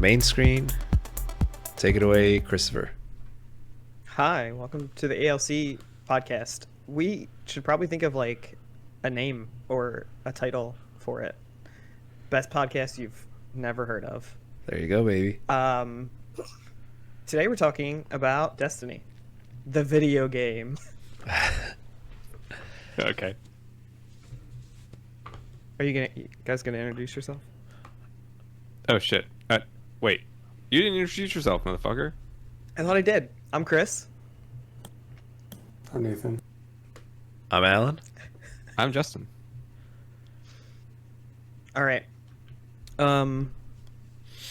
main screen. Take it away, Christopher. Hi, welcome to the ALC podcast. We should probably think of like a name or a title for it. Best podcast you've never heard of. There you go, baby. Today we're talking about Destiny, the video game. Okay. Are you guys gonna introduce yourself? Oh shit. Wait. You didn't introduce yourself, motherfucker. I thought I did. I'm Chris. I'm Nathan. I'm Allan. I'm Justin. All right. So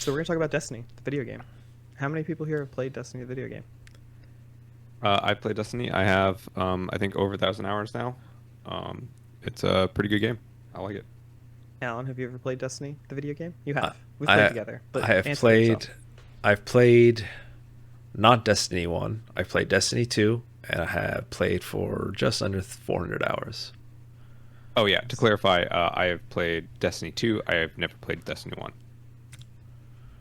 we're gonna talk about Destiny, the video game. How many people here have played Destiny, the video game? I play Destiny. I have, I think, over 1,000 hours now. It's a pretty good game. I like it. Allan, have you ever played Destiny, the video game? You have. We've I- played together. But I have answer played. yourself. I've played not Destiny 1. I've played Destiny 2, and I have played for just under 400 hours. Oh yeah. To clarify, I have played Destiny 2. I have never played Destiny 1.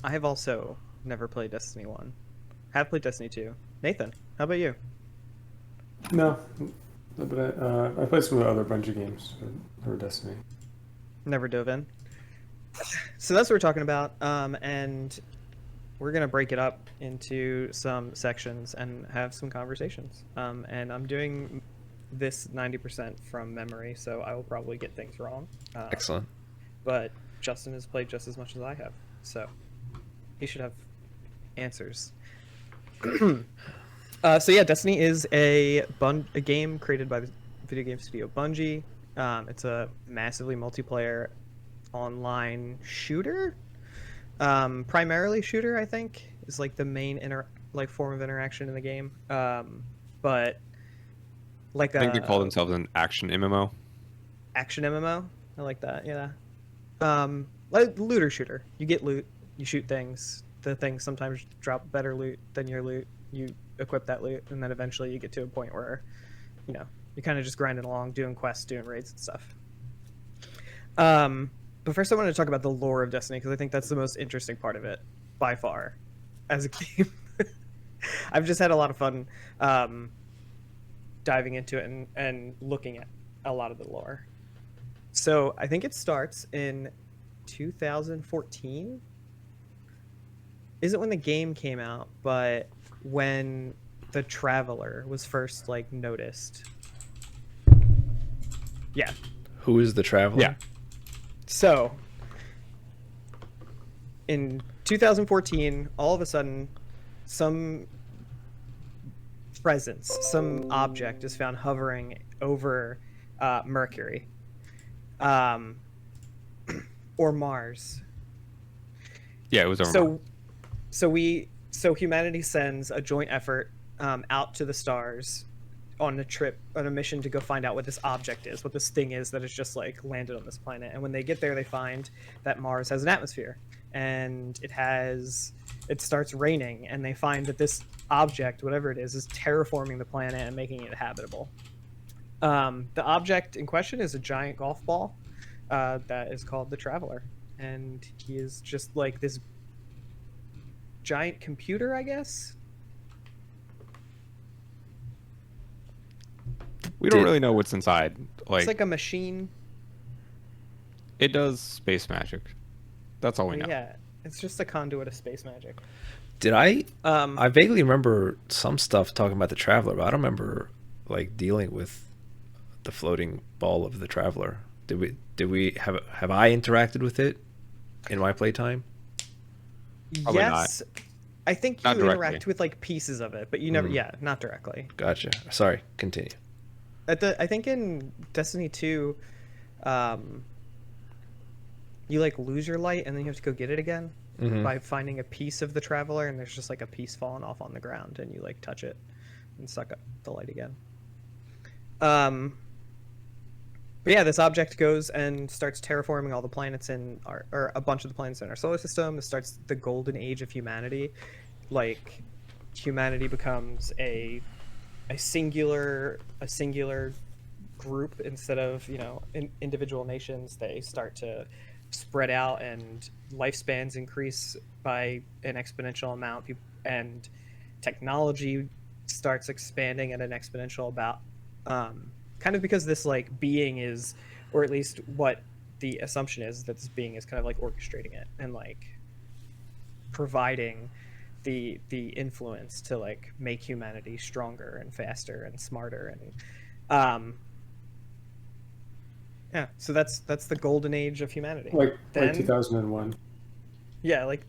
I have also never played Destiny 1. Have played Destiny 2. Nathan, how about you? No, but I played some of the other Bungie games for Destiny. Never dove in. So that's what we're talking about. And we're going to break it up into some sections and have some conversations. And I'm doing this 90% from memory, so I will probably get things wrong. Excellent. But Justin has played just as much as I have, so he should have answers. So yeah, Destiny is a game created by the video game studio Bungie. It's a massively multiplayer online shooter. Primarily shooter, I think, is like the main form of interaction in the game. But like I think they call themselves an action MMO. action MMO. I like that. Yeah. Like looter shooter. You get loot, you shoot things. The things sometimes drop better loot than your loot. You equip that loot, and then eventually you get to a point where, you're kind of just grinding along, doing quests, doing raids and stuff. But first I want to talk about the lore of Destiny, because I think that's the most interesting part of it, by far, as a game. I've just had a lot of fun diving into it and looking at a lot of the lore. So I think it starts in 2014. Isn't when the game came out, but when the Traveler was first noticed. Yeah. Who is the Traveler? Yeah. So in 2014, all of a sudden, some presence, some object is found hovering over Mercury, or Mars. Yeah, it was over. So humanity sends a joint effort out to the stars on a mission to go find out what this object is, what this thing is that has just landed on this planet. And when they get there, they find that Mars has an atmosphere, and it starts raining, and they find that this object, whatever it is terraforming the planet and making it habitable. The object in question is a giant golf ball that is called the Traveler, and he is just this giant computer, I guess. We don't really know what's inside. It's like a machine. It does space magic. That's all we know. Yeah, it's just a conduit of space magic. Did I? I vaguely remember some stuff talking about the Traveler, but I don't remember dealing with the floating ball of the Traveler. Did we have I interacted with it in my playtime? Probably yes, not. I think you Not directly. interact with pieces of it, but you never. Yeah, not directly. Gotcha. Sorry. Continue. I think in Destiny 2, you lose your light, and then you have to go get it again by finding a piece of the Traveler, and there's just a piece falling off on the ground, and you touch it and suck up the light again. But yeah, this object goes and starts terraforming all the planets or a bunch of the planets in our solar system. It starts the golden age of humanity. Humanity becomes a singular group instead of individual nations. They start to spread out and lifespans increase by an exponential amount, and technology starts expanding at an exponential about, kind of because this like being is, or at least what the assumption is, that this being is kind of like orchestrating it and like providing the influence to like make humanity stronger and faster and smarter. And yeah, so that's the golden age of humanity. Like Then, 2001. yeah, like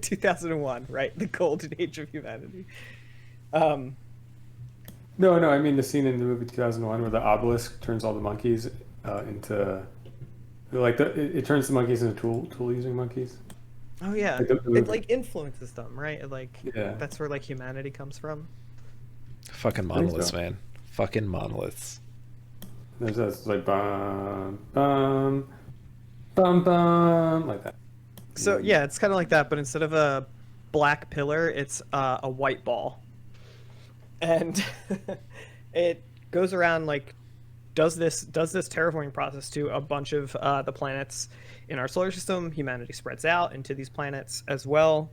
2001, right? The golden age of humanity. No, I mean the scene in the movie 2001 where the obelisk turns all the monkeys into, like, it turns the monkeys into tool using monkeys. Oh yeah, Like the it movie. like influences them, right? It, like, Yeah. that's where like humanity comes from. Fucking I think monoliths, so. man. Fucking monoliths. There's this like bum bum bum bum like that. So yeah, it's kind of like that, but instead of a black pillar, it's a white ball, and it goes around like does this terraforming process to a bunch of the planets in our solar system. Humanity spreads out into these planets as well,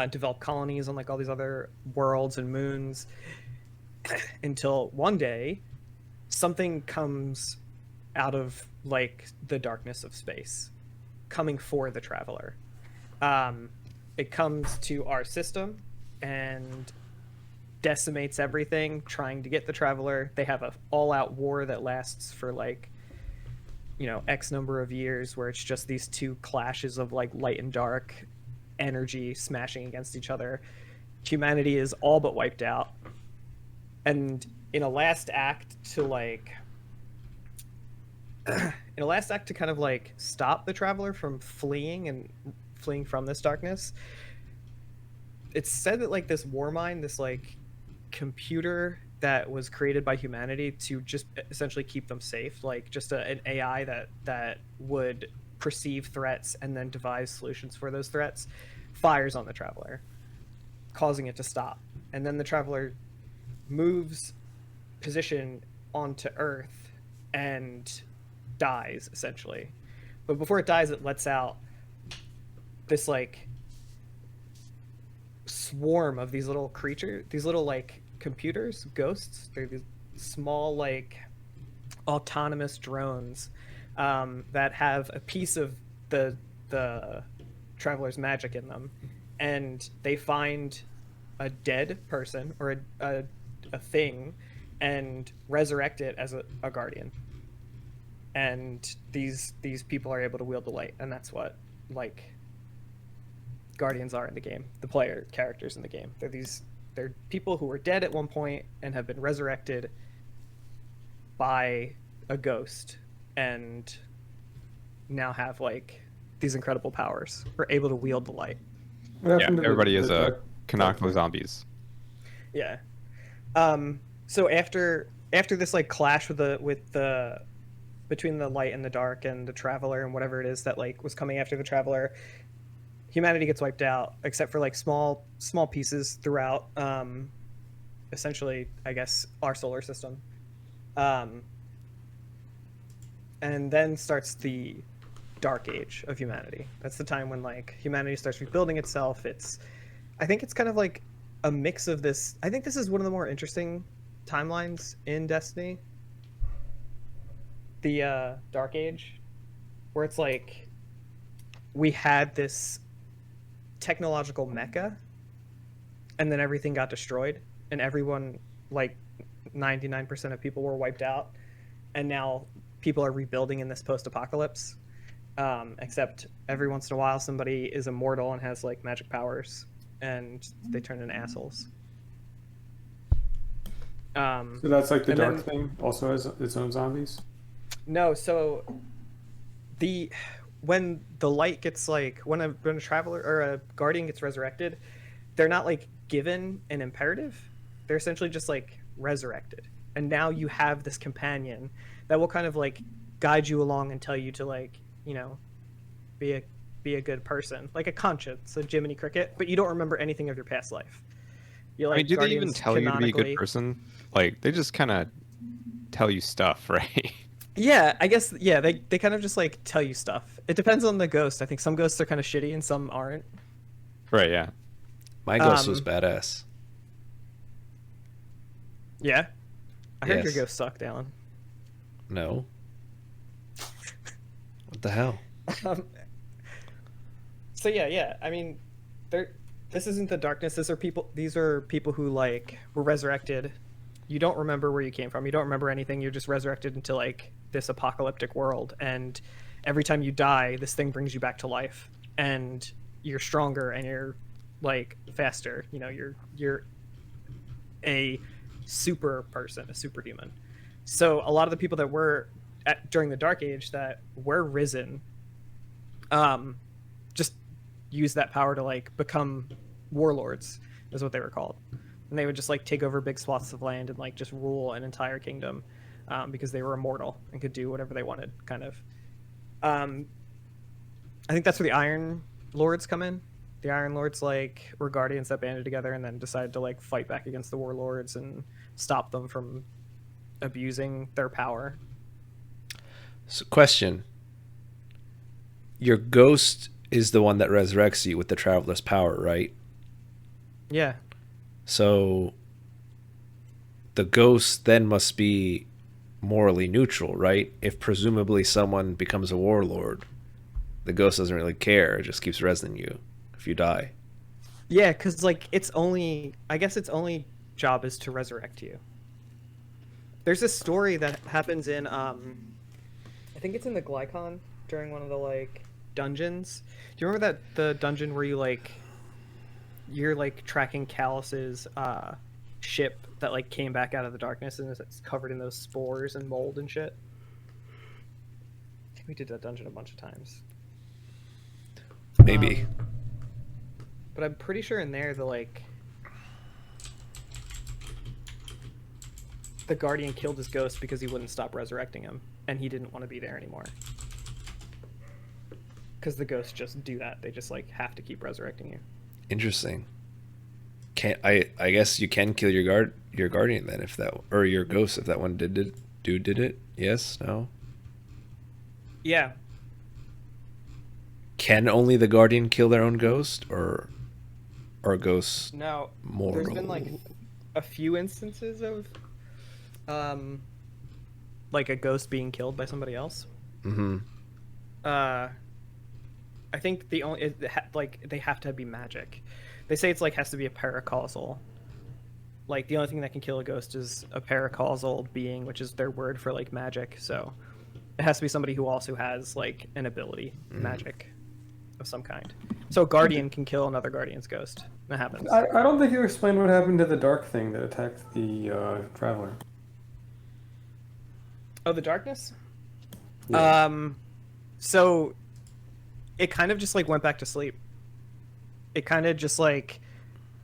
develop colonies on like all these other worlds and moons, until one day something comes out of like the darkness of space, coming for the traveler. It comes to our system and decimates everything, trying to get the traveler. They have a all-out war that lasts for like, X number of years, where it's just these two clashes of like light and dark energy smashing against each other. Humanity is all but wiped out, and in a last act to kind of like stop the traveler from fleeing from this darkness, it's said that like this war mind, this like computer that was created by humanity to just essentially keep them safe, like just an AI that would perceive threats and then devise solutions for those threats, fires on the traveler, causing it to stop. And then the traveler moves position onto Earth and dies, essentially. But before it dies, it lets out this like swarm of these little creatures, these little like computers, ghosts. They're these small like autonomous drones that have a piece of the traveler's magic in them, and they find a dead person or a thing and resurrect it as a guardian. And these people are able to wield the light, and that's what like guardians are in the game. The player characters in the game, they're people who were dead at one point and have been resurrected by a ghost, and now have like these incredible powers. We're able to wield the light. What Yeah, happened to everybody is the Kanako zombies. Yeah. So after this like clash with the between the light and the dark and the traveler and whatever it is that like was coming after the traveler, humanity gets wiped out, except for like small pieces throughout essentially, I guess, our solar system. And then starts the dark age of humanity. That's the time when like humanity starts rebuilding itself. I think it's kind of like a mix of this. I think this is one of the more interesting timelines in Destiny, the dark age, where it's like we had this technological mecca, and then everything got destroyed, and everyone, like 99% of people, were wiped out, and now people are rebuilding in this post-apocalypse, except every once in a while somebody is immortal and has like magic powers, and they turn into assholes. So that's like the and dark then- thing also has its own zombies. No, so when the light gets like when a traveler or a guardian gets resurrected, they're not like given an imperative. They're essentially just like resurrected, and now you have this companion that will kind of like guide you along and tell you to like be a good person, like a conscience, a Jiminy Cricket, but you don't remember anything of your past life. You're I mean, like do they even guardians tell you to be a good canonically. person? Like, they just kind of tell you stuff, right? Yeah, I guess yeah, they kind of just like tell you stuff. It depends on the ghost. I think some ghosts are kind of shitty and some aren't. Right. Yeah. My ghost was Um, badass. Yeah. I heard your Yes. ghost sucked, Alan. No. What the hell? Um, so yeah. I mean, there. This isn't the darkness. These are people who like were resurrected. You don't remember where you came from. You don't remember anything. You're just resurrected into like this apocalyptic world, and every time you die, this thing brings you back to life, and you're stronger and you're like faster. You know, you're a super person, a superhuman. So a lot of the people that were during the Dark Age that were risen, just use that power to like become warlords, is what they were called, and they would just like take over big swaths of land and like just rule an entire kingdom, because they were immortal and could do whatever they wanted, kind of. I think that's where the Iron Lords come in. The Iron Lords like were guardians that banded together and then decided to like fight back against the warlords and stop them from abusing their power. So, question. Your ghost is the one that resurrects you with the traveler's power, right? Yeah. So the ghost then must be morally neutral, right? If presumably someone becomes a warlord, the ghost doesn't really care. It just keeps resin you if you die. Yeah, because like I guess its only job is to resurrect you. There's a story that happens in I think it's in the Glycon during one of the like dungeons. Do you remember that the dungeon where you're like tracking Callus's ship that like came back out of the darkness and it's covered in those spores and mold and shit? I think we did that dungeon a bunch of times. Maybe. But I'm pretty sure in there the Guardian killed his ghost because he wouldn't stop resurrecting him, and he didn't want to be there anymore. Because the ghosts just do that; they just like have to keep resurrecting you. Interesting. I guess you can kill your guardian then if that, or your ghost if that one did it. Yes, no. Yeah. Can only the guardian kill their own ghost, or are ghosts No. moral? There's been like a few instances of like a ghost being killed by somebody else. Mm-hmm. I think the only like they have to be magic. They say it's like has to be a paracausal. Like the only thing that can kill a ghost is a paracausal being, which is their word for like magic. So it has to be somebody who also has like an ability, magic of some kind. So a guardian can kill another guardian's ghost. That happens. I don't think you explained what happened to the dark thing that attacked the traveler. Oh, the darkness? Yeah. So it kind of just like went back to sleep. It kind of just like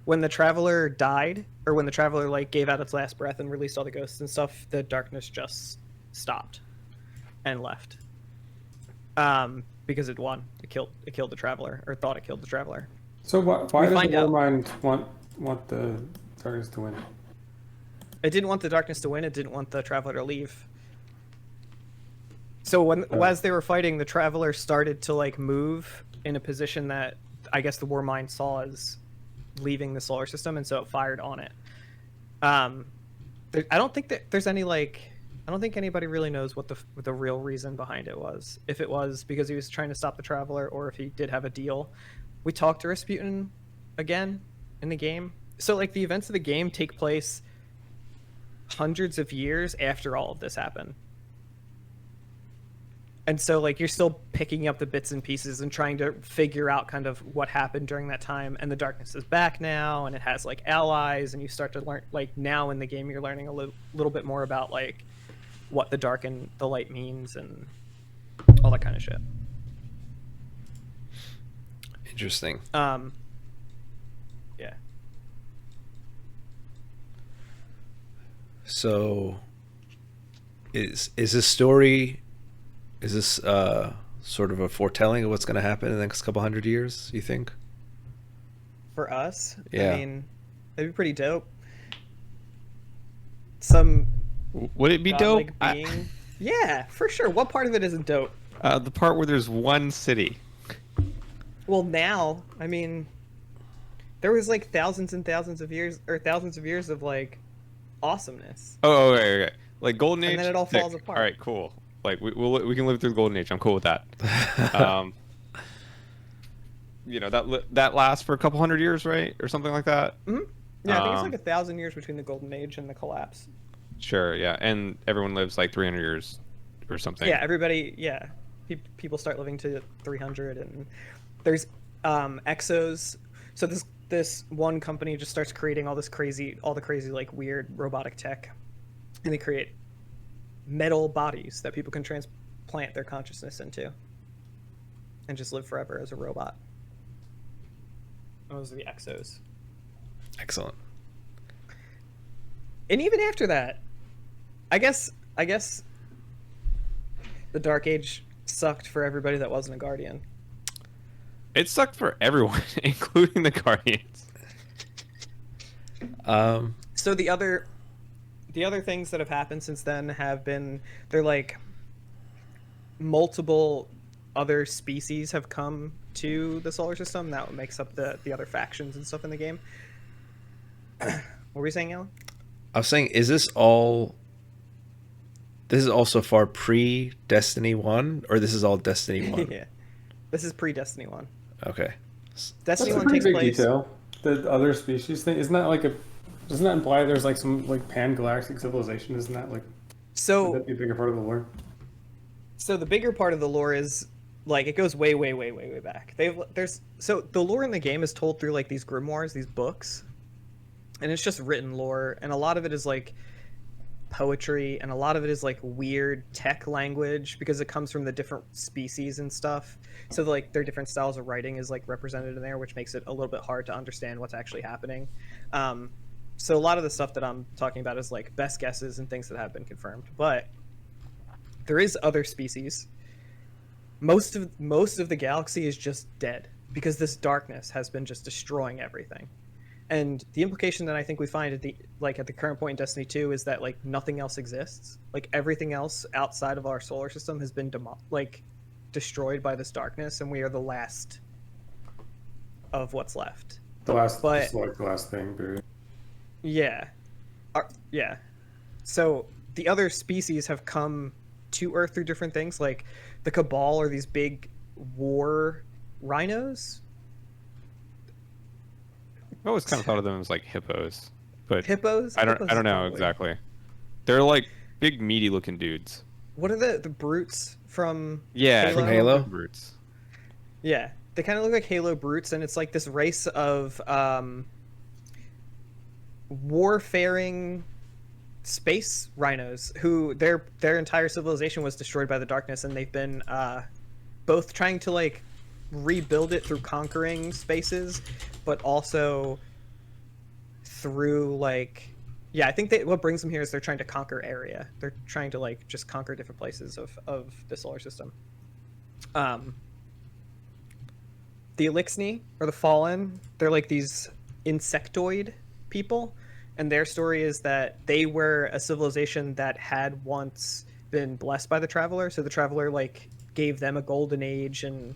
when the traveler died, or when the traveler like gave out its last breath and released all the ghosts and stuff, the darkness just stopped and left. Because it won. It killed the traveler, or thought it killed the traveler. So why does the find out. Warmind want the darkness to win? It didn't want the darkness to win. It didn't want the traveler to leave. So as they were fighting, the traveler started to like move in a position that I guess the Warmind saw as leaving the solar system, and so it fired on it. I don't think that there's any like. I don't think anybody really knows what the real reason behind it was. If it was because he was trying to stop the traveler, or if he did have a deal. We talked to Rasputin again in the game. So like the events of the game take place hundreds of years after all of this happened. And so like you're still picking up the bits and pieces and trying to figure out kind of what happened during that time. And the darkness is back now, and it has like allies, and you start to learn like now in the game you're learning a little bit more about like what the dark and the light means and all that kind of shit. Interesting. Yeah. So is this story, is this sort of a foretelling of what's going to happen in the next couple hundred years, you think? For us, Yeah. I mean, that'd be pretty dope. Some Would it be dope? godlike being Yeah, for sure. What part of it isn't dope? The part where there's one city. Well, now, I mean, there was like thousands and thousands of years, or thousands of years of like awesomeness. Oh, okay. Like Golden Age. And then it all sick. falls apart. All right, cool. Like we can live through the Golden Age. I'm cool with that. That lasts for a couple hundred years, right, or something like that. Mm-hmm. Yeah, I think it's like 1,000 years between the Golden Age and the collapse. Sure, yeah, and everyone lives like 300 years or something. Yeah, everybody. Yeah, people start living to 300, and there's exos. So this one company just starts creating all the crazy like weird robotic tech, and they create metal bodies that people can transplant their consciousness into, and just live forever as a robot. Those are the exos. Excellent. And even after that, I guess the Dark Age sucked for everybody that wasn't a Guardian. It sucked for everyone, including the Guardians. So the other things that have happened since then have been, they're like multiple other species have come to the solar system. That makes up the other factions and stuff in the game. What were you saying, Allan? I was saying, is this all so far pre-Destiny 1, or this is all Destiny 1? Yeah. This is pre-Destiny 1. Okay. Destiny That's a 1 pretty takes big place... detail. The other species thing, isn't that like doesn't that imply there's like some like pan-galactic civilization? Isn't that like... So... Would that be a bigger part of the lore? So the bigger part of the lore is, like, it goes way back. So the lore in the game is told through like these grimoires, these books, and it's just written lore, and a lot of it is like poetry, and a lot of it is like weird tech language because it comes from the different species and stuff. So like their different styles of writing is like represented in there, which makes it a little bit hard to understand what's actually happening. So a lot of the stuff that I'm talking about is like best guesses and things that have been confirmed, but there is other species. Most of the galaxy is just dead because this darkness has been just destroying everything. And the implication that I think we find at the current point in Destiny 2 is that like nothing else exists. Like everything else outside of our solar system has been destroyed by this darkness, and we are the last of what's left. The last thing, period. Yeah. Yeah. So the other species have come to Earth through different things. Like the Cabal are these big war rhinos. I always kind of thought of them as like hippos, but Hippos? I don't know probably. exactly. They're like big meaty looking dudes. What are the brutes from Yeah, Halo? From Halo? Brutes. Yeah. They kind of look like Halo brutes, and it's like this race of warfaring space rhinos who their entire civilization was destroyed by the darkness, and they've been both trying to like rebuild it through conquering spaces, but also through like, yeah, I think what brings them here is they're trying to conquer area. They're trying to like just conquer different places of the solar system. The Elixni, or the Fallen, they're like these insectoid people, and their story is that they were a civilization that had once been blessed by the Traveler. So the Traveler like gave them a golden age and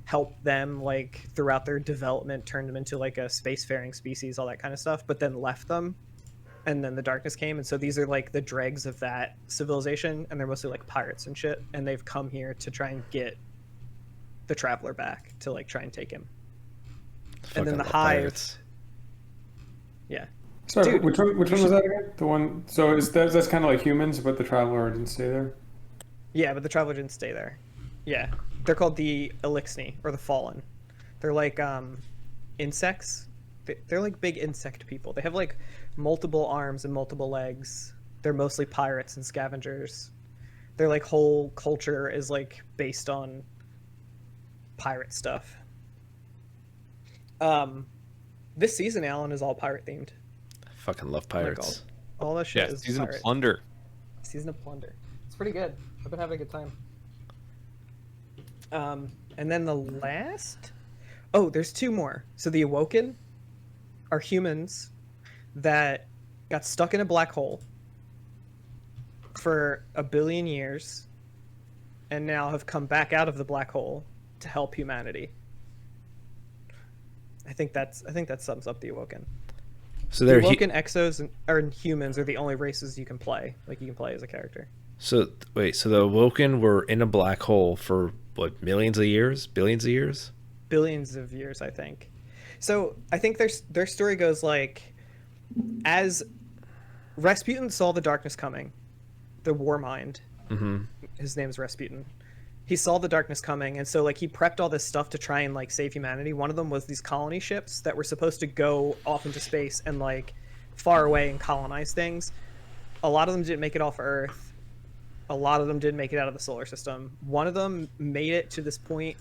helped them like throughout their development, turned them into like a spacefaring species, all that kind of stuff, but then left them, and then the darkness came, and so these are like the dregs of that civilization, and they're mostly like pirates and shit, and they've come here to try and get the Traveler back to like try and take him. And then the Hive. Yeah. Sorry, Dude, which one was that again? The one. So that's kind of like humans, but the Traveler didn't stay there. Yeah, but the Traveler didn't stay there. Yeah, they're called the Elixni, or the Fallen. They're like insects. They're like big insect people. They have like multiple arms and multiple legs. They're mostly pirates and scavengers. Their like whole culture is like based on pirate stuff. This season, Allan, is all pirate themed. Fucking love pirates. Like all that shit Yeah, is season pirate. of plunder. Season of Plunder. It's pretty good. I've been having a good time. And then the last... Oh, there's two more. So the Awoken are humans that got stuck in a black hole. for a billion years and now have come back out of the black hole to help humanity. I think that sums up the Awoken. So The they're Awoken Exos and humans are the only races you can play. Like, you can play as a character. so wait, so the Awoken were in a black hole for what, millions of years, billions of years? Billions of years, I think. So I think their story goes like, as Rasputin saw the darkness coming, the war mind. Mm-hmm. His name is Rasputin. He saw the darkness coming, and so like he prepped all this stuff to try and like save humanity. One of them was these colony ships that were supposed to go off into space and like far away and colonize things. A lot of them didn't make it off Earth. A lot of them didn't make it out of the solar system. One of them made it to this point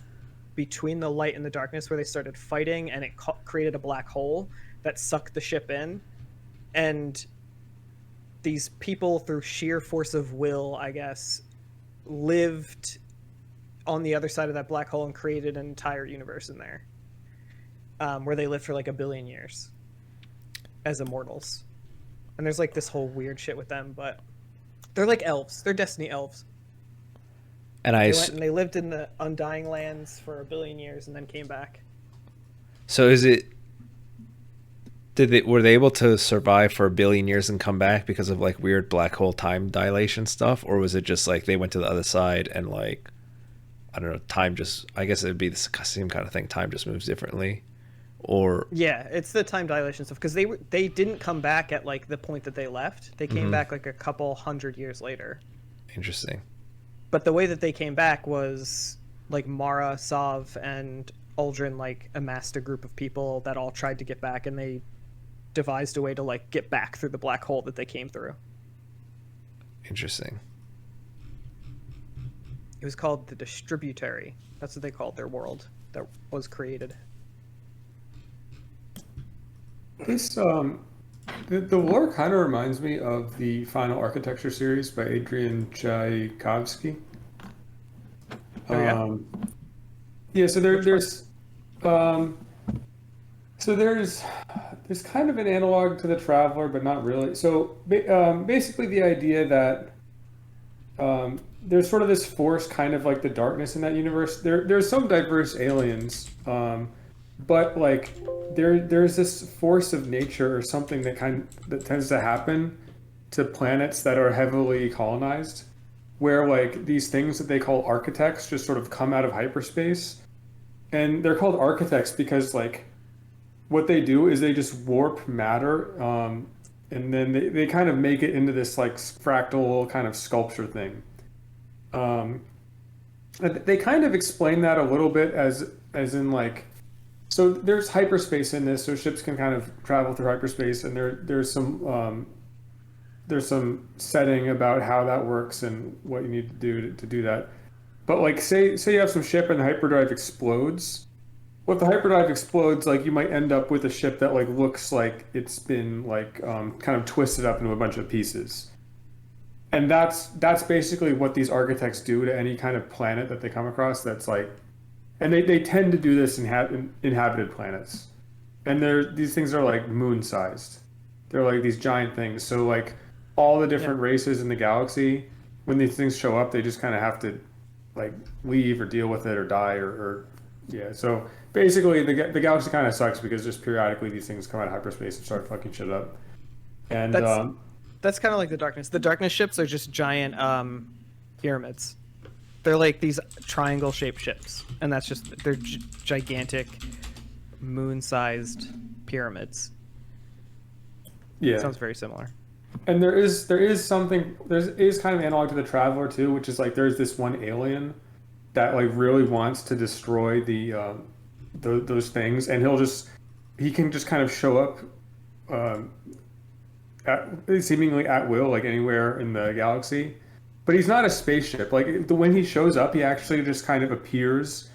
between the light and the darkness where they started fighting, and it created a black hole that sucked the ship in. And these people, through sheer force of will, I guess, lived on the other side of that black hole and created an entire universe in there, where they lived for like a billion years as immortals. And there's like this whole weird shit with them, but they're like elves. They're Destiny elves. And They went and they lived in the Undying Lands for a billion years and then came back. so is it? Were they able to survive for a billion years and come back because of like weird black hole time dilation stuff, or was it just like they went to the other side and like, I don't know, time just, I guess it'd be the same kind of thing. Time just moves differently, or Yeah, it's the time dilation stuff, because they didn't come back at like the point that they left. They came back like a couple hundred years later. interesting. But the way that they came back was like Mara, Sav, and Uldren like amassed a group of people that all tried to get back, and they devised a way to like get back through the black hole that they came through. Interesting. It was called the Distributary. That's what they called their world that was created. This the lore kind of reminds me of the Final Architecture series by Adrian Tchaikovsky. Oh, yeah? Yeah. So there's kind of an analog to the Traveler, but not really. So basically, the idea that there's sort of this force, kind of like the darkness in that universe. There's some diverse aliens, but like there's this force of nature or something that tends to happen to planets that are heavily colonized, where like these things that they call architects just sort of come out of hyperspace, and they're called architects because like what they do is they just warp matter, and then they kind of make it into this like fractal kind of sculpture thing. They kind of explain that a little bit as in like, so there's hyperspace in this, so ships can kind of travel through hyperspace, and there's some setting about how that works and what you need to do to do that. But like say you have some ship and the hyperdrive explodes. Well, if the hyperdrive explodes, like you might end up with a ship that like looks like it's been like kind of twisted up into a bunch of pieces. And that's basically what these architects do to any kind of planet that they come across. That's like, and they tend to do this in inhabited planets. And these things are like moon-sized. They're like these giant things. So like all the different races in the galaxy, when these things show up, they just kind of have to like leave or deal with it or die or yeah. So basically, the galaxy kind of sucks because just periodically these things come out of hyperspace and start fucking shit up. And that's kind of like the darkness. The darkness ships are just giant pyramids. They're like these triangle-shaped ships, and they're gigantic, moon-sized pyramids. Yeah, sounds very similar. And there is something, is kind of analog to the Traveler too, which is like there's this one alien that like really wants to destroy those things, and he can just kind of show up seemingly at will, like anywhere in the galaxy. But he's not a spaceship. Like when he shows up, he actually just kind of appears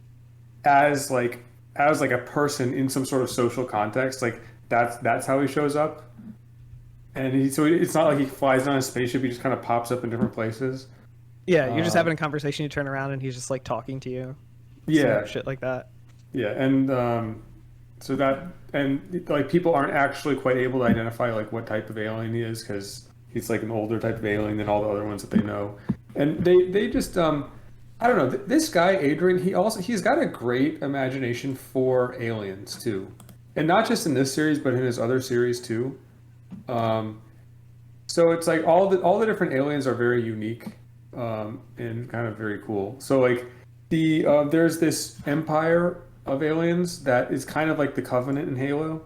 as like a person in some sort of social context. Like that's how he shows up. And so it's not like he flies on a spaceship. He just kind of pops up in different places. Yeah, you're just having a conversation. You turn around and he's just like talking to you. Yeah, shit like that. Yeah, and so that, and like people aren't actually quite able to identify like what type of alien he is because He's like an older type of alien than all the other ones that they know, and they just I don't know. This guy Adrian, he's got a great imagination for aliens too, and not just in this series, but in his other series too. So it's like all the different aliens are very unique, and kind of very cool. So like there's this empire of aliens that is kind of like the Covenant in Halo,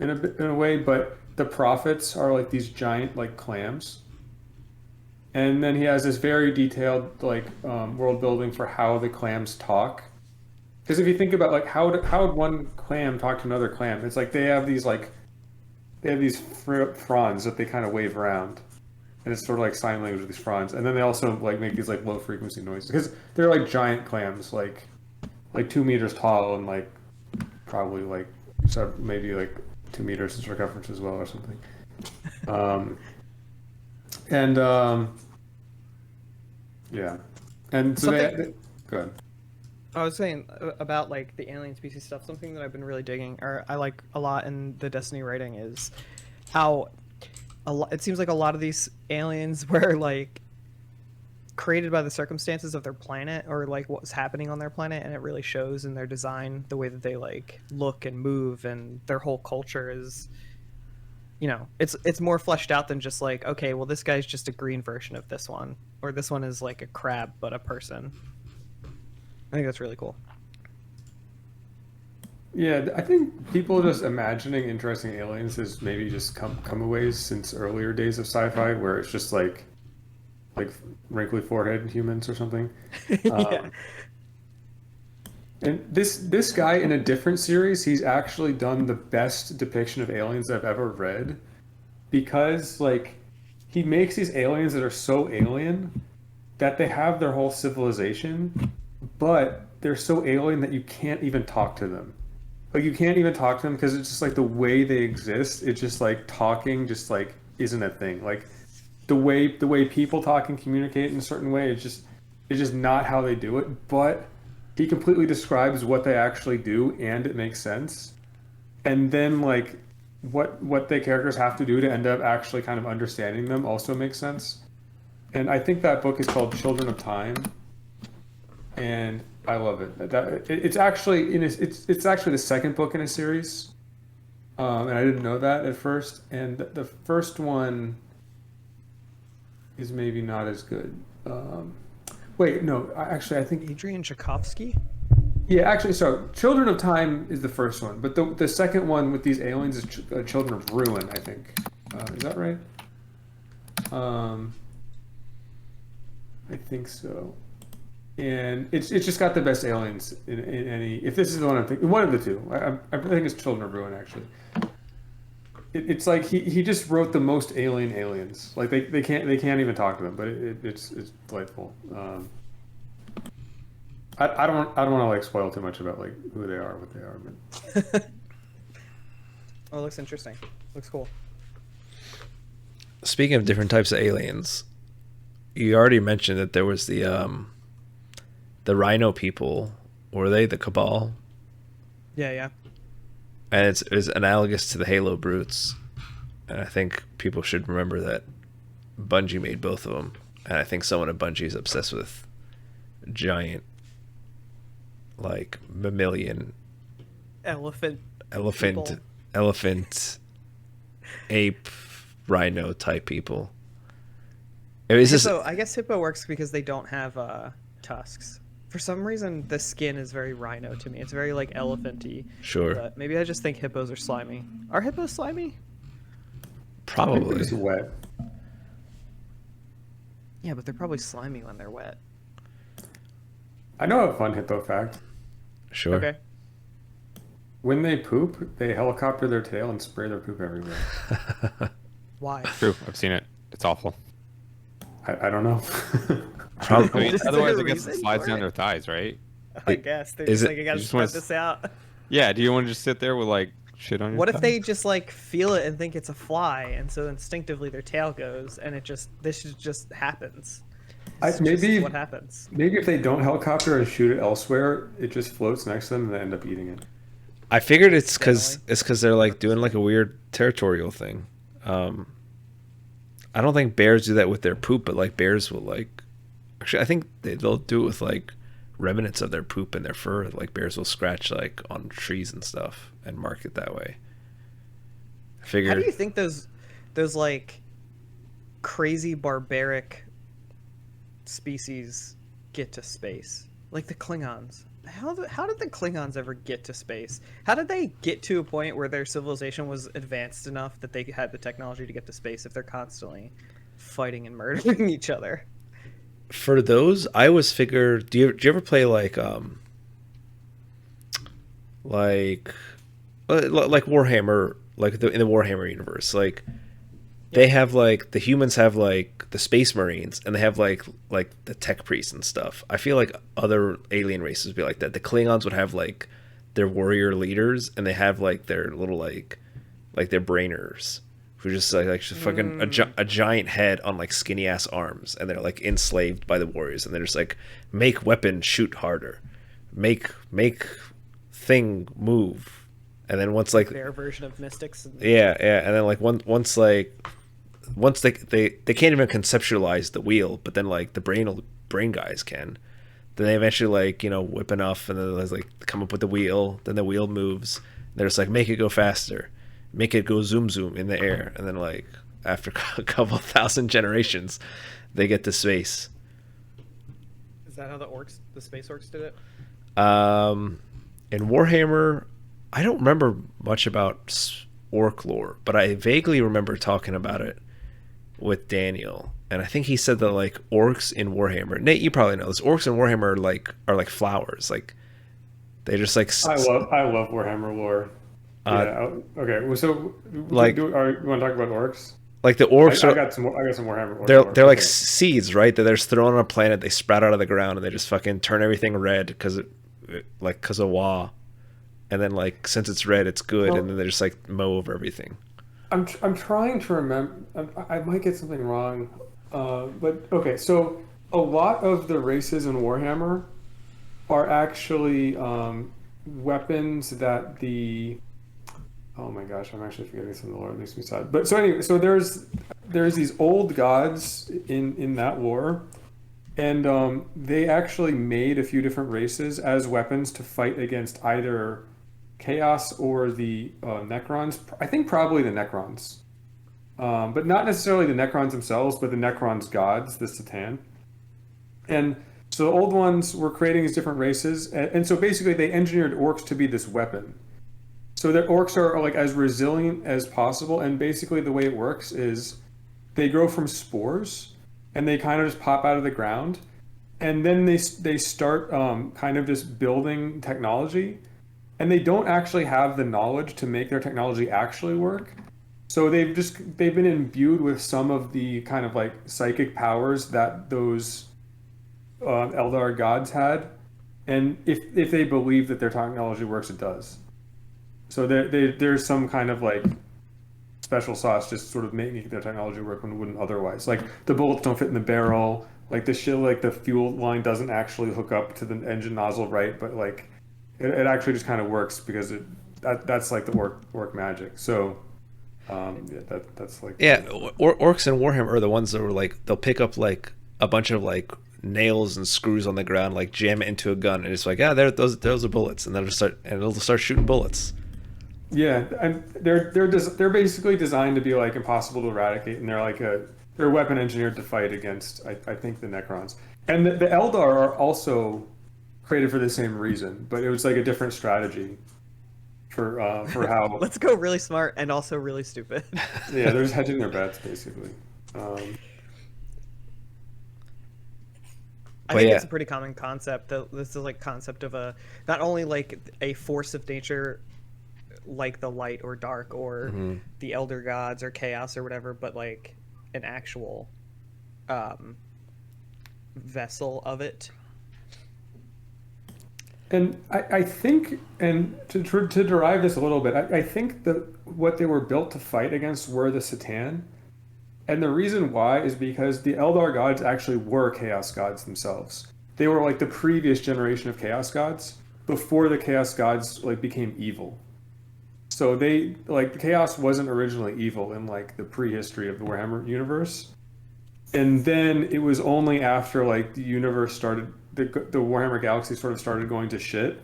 in a way, but the prophets are like these giant like clams. And then he has this very detailed like world building for how the clams talk. Because if you think about like how would one clam talk to another clam? It's like they have these fronds that they kind of wave around, and it's sort of like sign language with these fronds. And then they also like make these like low frequency noises because they're like giant clams, like 2 meters tall and like probably like maybe like 2 meters in circumference as well or something. Yeah, and so go ahead. I was saying about like the alien species stuff. Something that I've been really digging, or I like a lot in the Destiny writing, is how it seems like a lot of these aliens were like created by the circumstances of their planet, or like what's happening on their planet, and it really shows in their design, the way that they like look and move, and their whole culture is, you know, it's more fleshed out than just like, okay, well this guy's just a green version of this one, or this one is like a crab but a person. I think that's really cool. Yeah, I think people just imagining interesting aliens has maybe just come a ways since earlier days of sci-fi, where it's just like wrinkly forehead humans or something. Yeah. And this guy in a different series, he's actually done the best depiction of aliens I've ever read, because like he makes these aliens that are so alien that they have their whole civilization, but they're so alien that you can't even talk to them. Like you can't even talk to them because it's just like the way they exist. It's just like talking just like isn't a thing. Like the way people talk and communicate in a certain way, it's just not how they do it. But he completely describes what they actually do, and it makes sense. And then like what the characters have to do to end up actually kind of understanding them also makes sense. And I think that book is called Children of Time, and I love it. It's actually it's actually the second book in a series, and I didn't know that at first. And the first one is maybe not as good. Wait, no, I think Adrian Tchaikovsky? yeah, actually, so Children of Time is the first one, but the second one with these aliens is Children of Ruin, I think. Is that right? I think so. And it's just got the best aliens in any. If this is the one I'm thinking, one of the two. I think it's Children of Ruin actually. It's like he just wrote the most alien aliens. Like they can't even talk to them, but it's delightful. I don't want to like spoil too much about like who they are, what they are, but Oh, it looks interesting. Looks cool. Speaking of different types of aliens, you already mentioned that there was the Rhino people. Were they the Cabal? Yeah. And it's analogous to the Halo brutes. And I think people should remember that Bungie made both of them. And I think someone at Bungie is obsessed with giant, like mammalian, Elephant, ape, rhino type people. I guess hippo works because they don't have tusks. For some reason, the skin is very rhino to me. It's very like elephant-y. Sure. But maybe I just think hippos are slimy. Are hippos slimy? Probably. it's wet. Yeah, but they're probably slimy when they're wet. I know a fun hippo fact. Sure. Okay. When they poop, they helicopter their tail and spray their poop everywhere. Why? True, I've seen it. It's awful. I don't know. Probably. I mean, Is there otherwise, a I guess it reason slides for down it? their thighs, right? I guess they're is just it- like, I gotta just spread wanna this out. Yeah. Do you want to just sit there with like shit on your? What if thigh? they just like feel it and think it's a fly, and so instinctively their tail goes, and this just happens. This is just what happens. Maybe if they don't helicopter and shoot it elsewhere, it just floats next to them and they end up eating it. I figured it's because Definitely. they're like doing like a weird territorial thing. I I don't think bears do that with their poop, but like bears will like. Actually, I think they'll do it with like remnants of their poop and their fur. Like bears will scratch like on trees and stuff and mark it that way. I figure. How do you think those like crazy barbaric species get to space? Like the Klingons. How did the Klingons ever get to space? How did they get to a point where their civilization was advanced enough that they had the technology to get to space if they're constantly fighting and murdering each other? For those, I always figure. Do you ever play like Warhammer, like in the Warhammer universe, like they have like the humans have like the space marines and they have like the tech priests and stuff. I feel like other alien races would be like that. The Klingons would have like their warrior leaders and they have like their little like their brainers who just just fucking a giant head on like skinny ass arms and they're like enslaved by the warriors and they're just like make weapon shoot harder, make thing move. And then once like their version of mystics. Yeah, and then like once they can't even conceptualize the wheel, but then like the brain guys can. Then they eventually like whip enough, and then they like come up with the wheel. Then the wheel moves. They're just like make it go faster, make it go zoom in the air, and then like after a couple thousand generations, they get to space. Is that how the space orcs did it? In Warhammer, I don't remember much about orc lore, but I vaguely remember talking about it with Daniel, and I think he said that like orcs in Warhammer. Nate, you probably know this. Orcs in Warhammer are like flowers. Like they just like. I love Warhammer lore. Yeah. Okay. Well, so like, you want to talk about orcs? Like the orcs I got some Warhammer. They're like seeds, right? That they're just thrown on a planet. They sprout out of the ground and they just fucking turn everything red because of WoW. And then like since it's red, it's good, and then they just like mow over everything. I'm trying to remember. I might get something wrong, but okay. So a lot of the races in Warhammer are actually weapons that the. Oh my gosh, I'm actually forgetting some of the lore. It makes me sad. But so anyway, so there's these old gods in that lore, and they actually made a few different races as weapons to fight against either Chaos or the Necrons. I think probably the Necrons, but not necessarily the Necrons themselves, but the Necrons gods, the Satan. And so the old ones were creating these different races, and so basically they engineered orcs to be this weapon. So the orcs are like as resilient as possible, and basically the way it works is they grow from spores, and they kind of just pop out of the ground, and then they start kind of just building technology. And they don't actually have the knowledge to make their technology actually work. So they've been imbued with some of the kind of like psychic powers that those Eldar gods had. And if they believe that their technology works, it does. So there's some kind of like special sauce just sort of making their technology work when it wouldn't otherwise. Like the bullets don't fit in the barrel. Like the fuel line doesn't actually hook up to the engine nozzle right, but like it actually just kind of works because that's like the orc magic. So that's like orcs in Warhammer are the ones that were like they'll pick up like a bunch of like nails and screws on the ground, like jam it into a gun, and it's like those are bullets, and it'll start shooting bullets. Yeah, and they're basically designed to be like impossible to eradicate, and they're weapon engineered to fight against I think the Necrons, and the Eldar are also created for the same reason, but it was like a different strategy for how. Let's go really smart and also really stupid. Yeah, they're just hedging their bets basically. I think it's a pretty common concept. This is like concept of not only like a force of nature, like the light or dark or the elder gods or chaos or whatever, but like an actual vessel of it. And I think, and to derive this a little bit, I think that what they were built to fight against were the Satan. And the reason why is because the Eldar gods actually were chaos gods themselves. They were like the previous generation of chaos gods before the chaos gods like became evil. So they like chaos wasn't originally evil in like the prehistory of the Warhammer universe. And then it was only after like the universe started, the Warhammer Galaxy sort of started going to shit,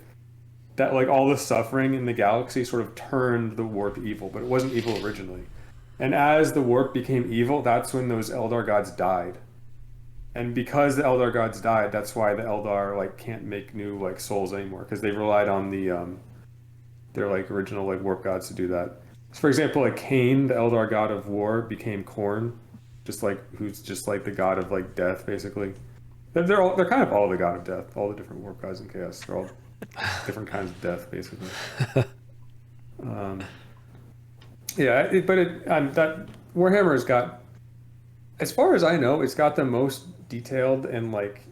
that like all the suffering in the galaxy sort of turned the warp evil, but it wasn't evil originally. And as the warp became evil, that's when those Eldar gods died. And because the Eldar gods died, that's why the Eldar like can't make new like souls anymore, because they relied on their like original like warp gods to do that. So for example, like Cain, the Eldar god of war, became Khorne, just like who's just like the god of like death, basically. They're kind of all the god of death, all the different warp gods in chaos. They're all different kinds of death, basically. That Warhammer's got, as far as I know, it's got the most detailed and like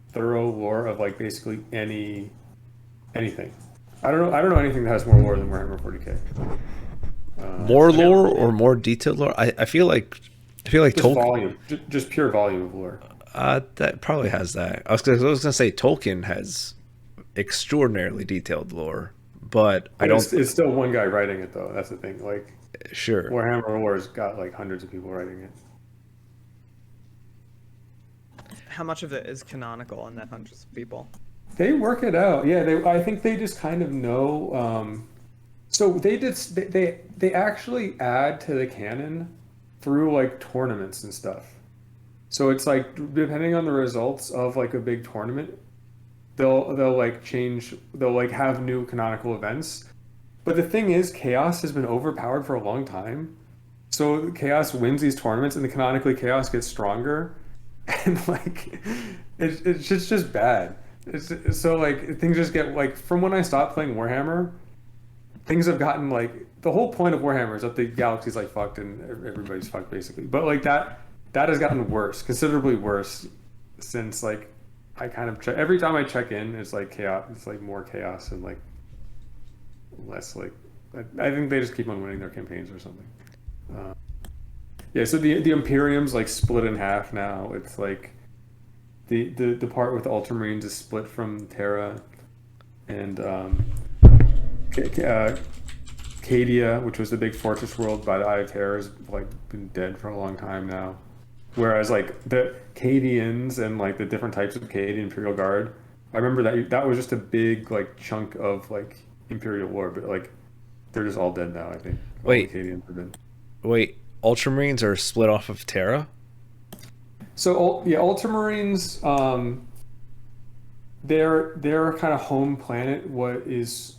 thorough lore of like basically anything. I don't know anything that has more lore than Warhammer 40k. More lore or more detailed lore? I feel like Just Tolkien. volume, just pure volume of lore. That probably has that. I was gonna say Tolkien has extraordinarily detailed lore, but I don't. It's still one guy writing it though. That's the thing. Like Sure. Warhammer Lore's got like hundreds of people writing it. How much of it is canonical on that hundreds of people? They work it out. Yeah, I think they just kind of know. So they actually add to the canon through like tournaments and stuff. So it's like depending on the results of like a big tournament, they'll like change. They'll like have new canonical events. But the thing is, Chaos has been overpowered for a long time. So Chaos wins these tournaments, and the canonically Chaos gets stronger, and like it's just bad. So like things just get like, from when I stopped playing Warhammer, things have gotten like, the whole point of Warhammer is that the galaxy's like fucked and everybody's fucked basically. But like that has gotten worse, considerably worse, since like I kind of every time I check in, it's like chaos. It's like more chaos and like less like. I think they just keep on winning their campaigns or something. Yeah. So the Imperium's like split in half now. It's like the part with Ultramarines is split from Terra, and Cadia, which was the big fortress world by the Eye of Terror, has like been dead for a long time now. Whereas like the Cadians and like the different types of Cadian Imperial Guard, I remember that was just a big like chunk of like Imperial war, but like they're just all dead now. I think. Wait. All the Cadians are dead. Wait, Ultramarines are split off of Terra? So yeah, Ultramarines, their kind of home planet, what is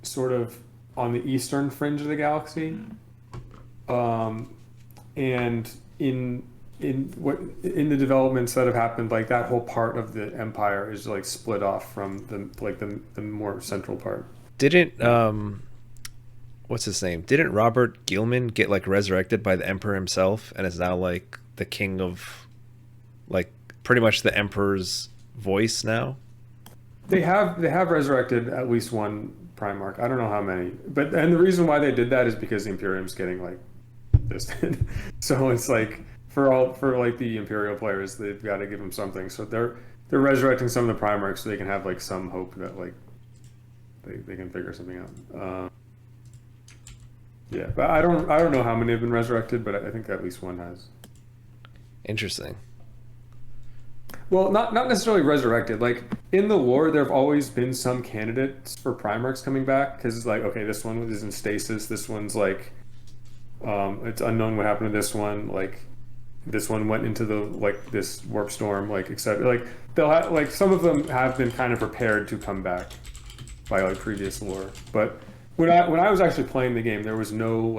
sort of on the eastern fringe of the galaxy, and in the developments that have happened, like that whole part of the empire is like split off from the more central part. Didn't what's his name? Didn't Robert Gilman get like resurrected by the Emperor himself and is now like the king of, like, pretty much the Emperor's voice now? They have resurrected at least one Primarch. I don't know how many, and the reason why they did that is because the Imperium's getting like distant. So it's like for like the Imperial players, they've got to give them something. So they're resurrecting some of the Primarchs so they can have like some hope that like they can figure something out. Yeah, but I don't know how many have been resurrected, but I think at least one has. Interesting. Well, not necessarily resurrected. Like in the lore, there have always been some candidates for Primarchs coming back, because it's like, okay, this one is in stasis. This one's like, it's unknown what happened to this one. Like, this one went into the like this warp storm, like etc. Like they'll have, like, some of them have been kind of prepared to come back by like previous lore. But when I was actually playing the game, there was no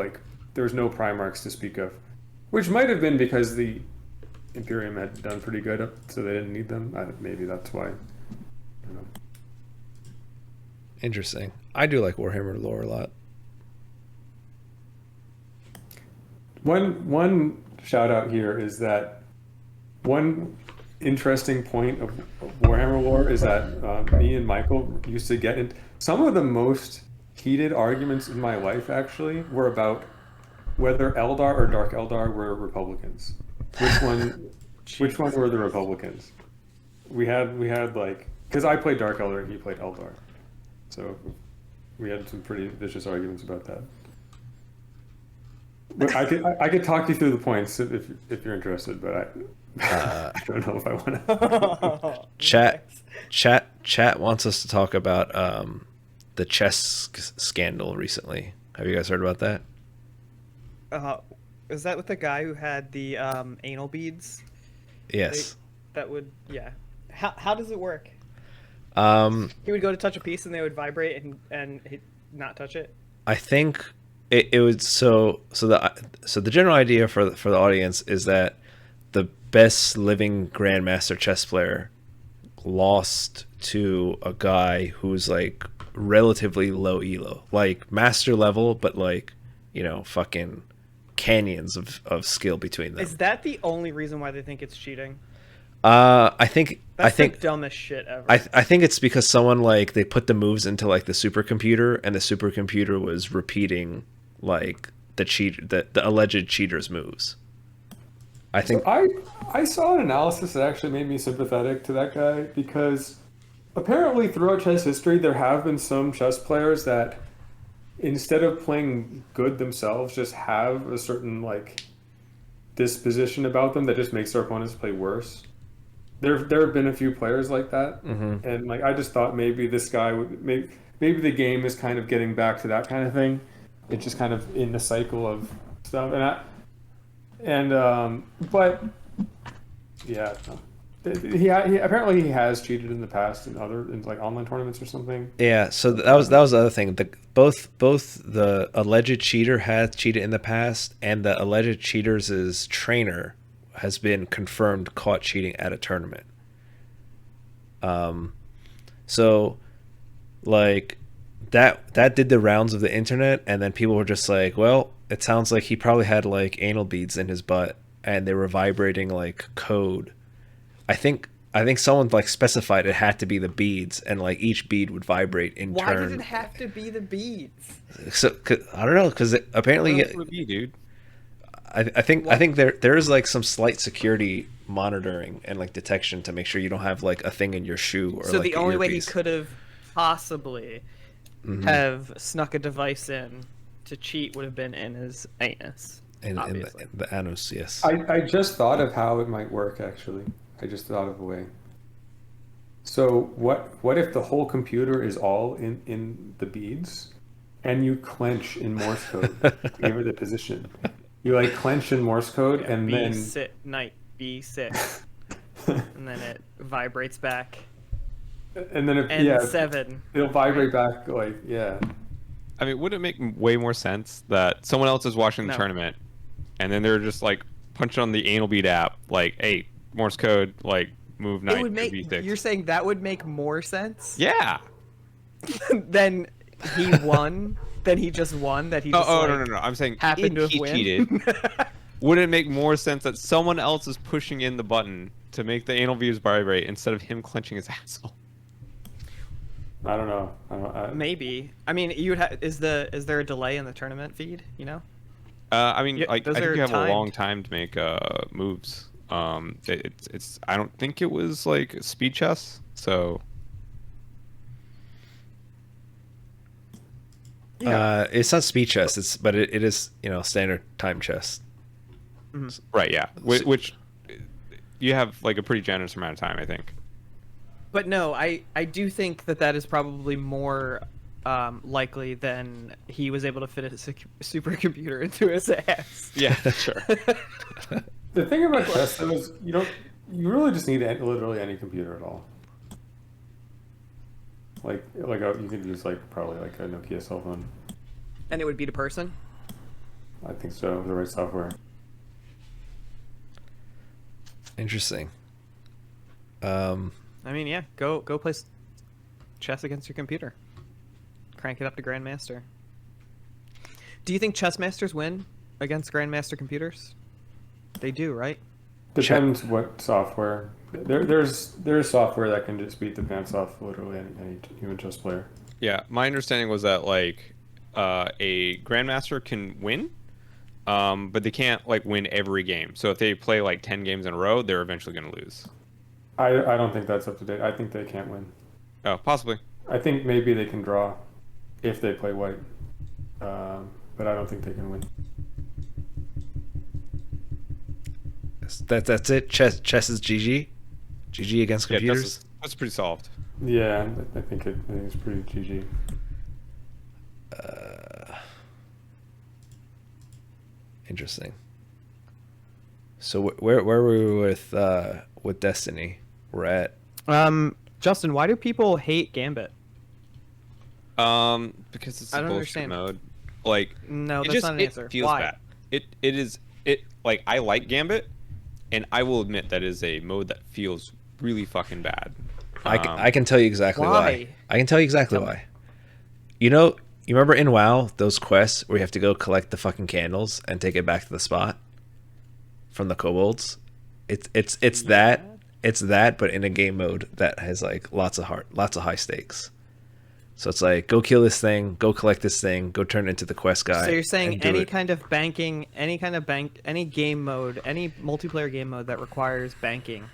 Primarchs to speak of, which might have been because the Imperium had done pretty good, so they didn't need them. Maybe that's why. I don't know. Interesting. I do like Warhammer lore a lot. One shout out here is that one interesting point of Warhammer lore is that me and Michael used to get into some of the most heated arguments in my life. Actually, were about whether Eldar or Dark Eldar were Republicans. Which one were the Republicans? We had like, because I played Dark Eldar and he played Eldar, so we had some pretty vicious arguments about that. But I could talk you through the points if you're interested, but I don't know if I want to. Chat wants us to talk about the chess scandal recently. Have you guys heard about that? Is that with the guy who had the anal beads? Yes. That would, yeah. How does it work? He would go to touch a piece and they would vibrate and he'd not touch it. I think it would so the general idea for the audience is that the best living grandmaster chess player lost to a guy who's like relatively low elo, like master level, but like, you know, fucking canyons of skill between them. Is that the only reason why they think it's cheating? I think That's the dumbest shit ever. I think it's because someone like they put the moves into like the supercomputer and the supercomputer was repeating like the alleged cheater's moves. I think I saw an analysis that actually made me sympathetic to that guy because apparently throughout chess history there have been some chess players that instead of playing good themselves just have a certain like disposition about them that just makes their opponents play worse. There have been a few players like that, and like I just thought maybe this guy would maybe the game is kind of getting back to that kind of thing. It's just kind of in the cycle of stuff, but yeah, he apparently he has cheated in the past in like online tournaments or something. Yeah, so that was the other thing. Both the alleged cheater had cheated in the past, and the alleged cheater's trainer has been confirmed caught cheating at a tournament. So like that did the rounds of the internet, and then people were just like, well, it sounds like he probably had like anal beads in his butt and they were vibrating like code. I think someone like specified it had to be the beads, and like each bead would vibrate in turn. Why does it have to be the beads? So I don't know, because apparently, dude. I think there is like some slight security monitoring and like detection to make sure you don't have like a thing in your shoe or. So like the only way he earpiece. could have possibly have snuck a device in to cheat would have been in his anus. In the anus, yes. I just thought of how it might work actually. I just thought of a way. So what if the whole computer is all in the beads, and you clench in Morse code to give it a position? You like clench in Morse code, and B then sit night B6, and then it vibrates back. And then N7. It'll vibrate back like yeah. I mean, would it make way more sense that someone else is watching the tournament, and then they're just like punching on the anal bead app, like, hey, Morse code, like move knight to B6. You're saying that would make more sense? Yeah. Then he won. Then he just won. That he just no. I'm saying happened to have win. Cheated. Would it make more sense that someone else is pushing in the button to make the anal beads vibrate instead of him clenching his asshole? I don't know. Maybe. I mean, you would is there a delay in the tournament feed? You know. I mean, like I think you have timed. a long time to make moves. It's I don't think it was like speed chess, so. Yeah. It's not speed chess. But it is, you know, standard time chess. Mm-hmm. Right. Yeah. Which you have like a pretty generous amount of time, I think. But no, I do think that is probably more likely than he was able to fit a supercomputer into his ass. Yeah, sure. The thing about chess though is you really just need literally any computer at all. You could use like probably like a Nokia cell phone. And it would beat a person? I think so, with the right software. Interesting. I mean, yeah, go play chess against your computer. Crank it up to Grandmaster. Do you think chess masters win against Grandmaster computers? They do, right? Depends what software. There's software that can just beat the pants off literally any human chess player. Yeah, my understanding was that like a grandmaster can win, but they can't like win every game. So if they play like 10 games in a row, they're eventually going to lose. I don't think that's up to date. I think they can't win. Oh, possibly. I think maybe they can draw if they play white, but I don't think they can win. That's it. Chess is GG. GG against computers. Yeah, that's pretty solved. Yeah, I think it's pretty GG. Interesting. So where were we with Destiny? We're at. Justin, why do people hate Gambit? Because it's a bullshit understand. mode. Like, no, that's not an answer. Feels Why? bad. It like I like Gambit, and I will admit that is a mode that feels really fucking bad. I can tell you exactly why. I can tell you exactly why. You remember in WoW those quests where you have to go collect the fucking candles and take it back to the spot from the kobolds? It's that, but in a game mode that has like lots of high stakes. So it's like, go kill this thing, go collect this thing, go turn it into the quest guy. So you're saying any kind of banking, any game mode, any multiplayer game mode that requires banking,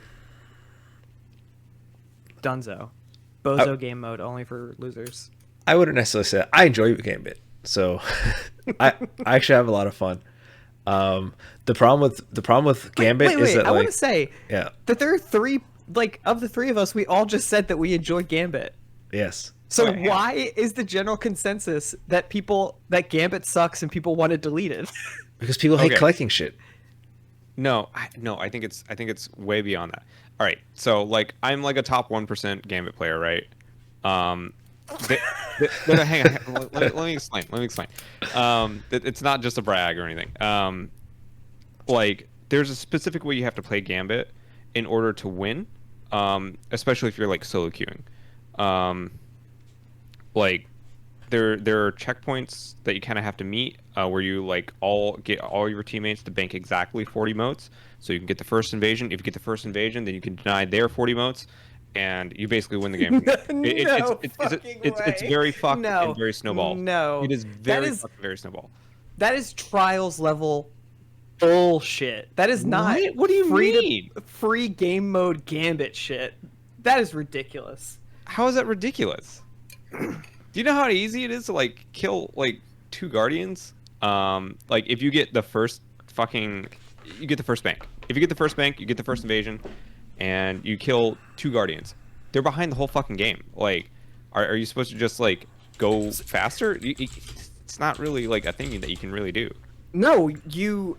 Dunzo. Bozo game mode only for losers. I wouldn't necessarily say that. I enjoy Gambit, so I actually have a lot of fun. The problem with Gambit is that I want to say that there are three, like, of the three of us, we all just said that we enjoy Gambit. Yes. So why is the general consensus that Gambit sucks and people want to delete it? Because people hate collecting shit. No, I think it's way beyond that. All right, so like I'm like a top 1% Gambit player, right? Hang on, let me explain. It's not just a brag or anything. Like there's a specific way you have to play Gambit in order to win, especially if you're like solo queuing. Like there are checkpoints that you kind of have to meet where you like get all your teammates to bank exactly 40 motes, so you can get the first invasion. If you get the first invasion, then you can deny their 40 motes, and you basically win the game. It's very fucked and very snowball. No, it is very snowball. That is trials level bullshit. That is not. What do you mean? Free game mode Gambit shit. That is ridiculous. How is that ridiculous? Do you know how easy it is to like kill like 2 guardians? Like if you get the first bank. If you get the first bank, you get the first invasion, and you kill 2 guardians. They're behind the whole fucking game. Like, are you supposed to just like go faster? It's not really like a thing that you can really do. No, you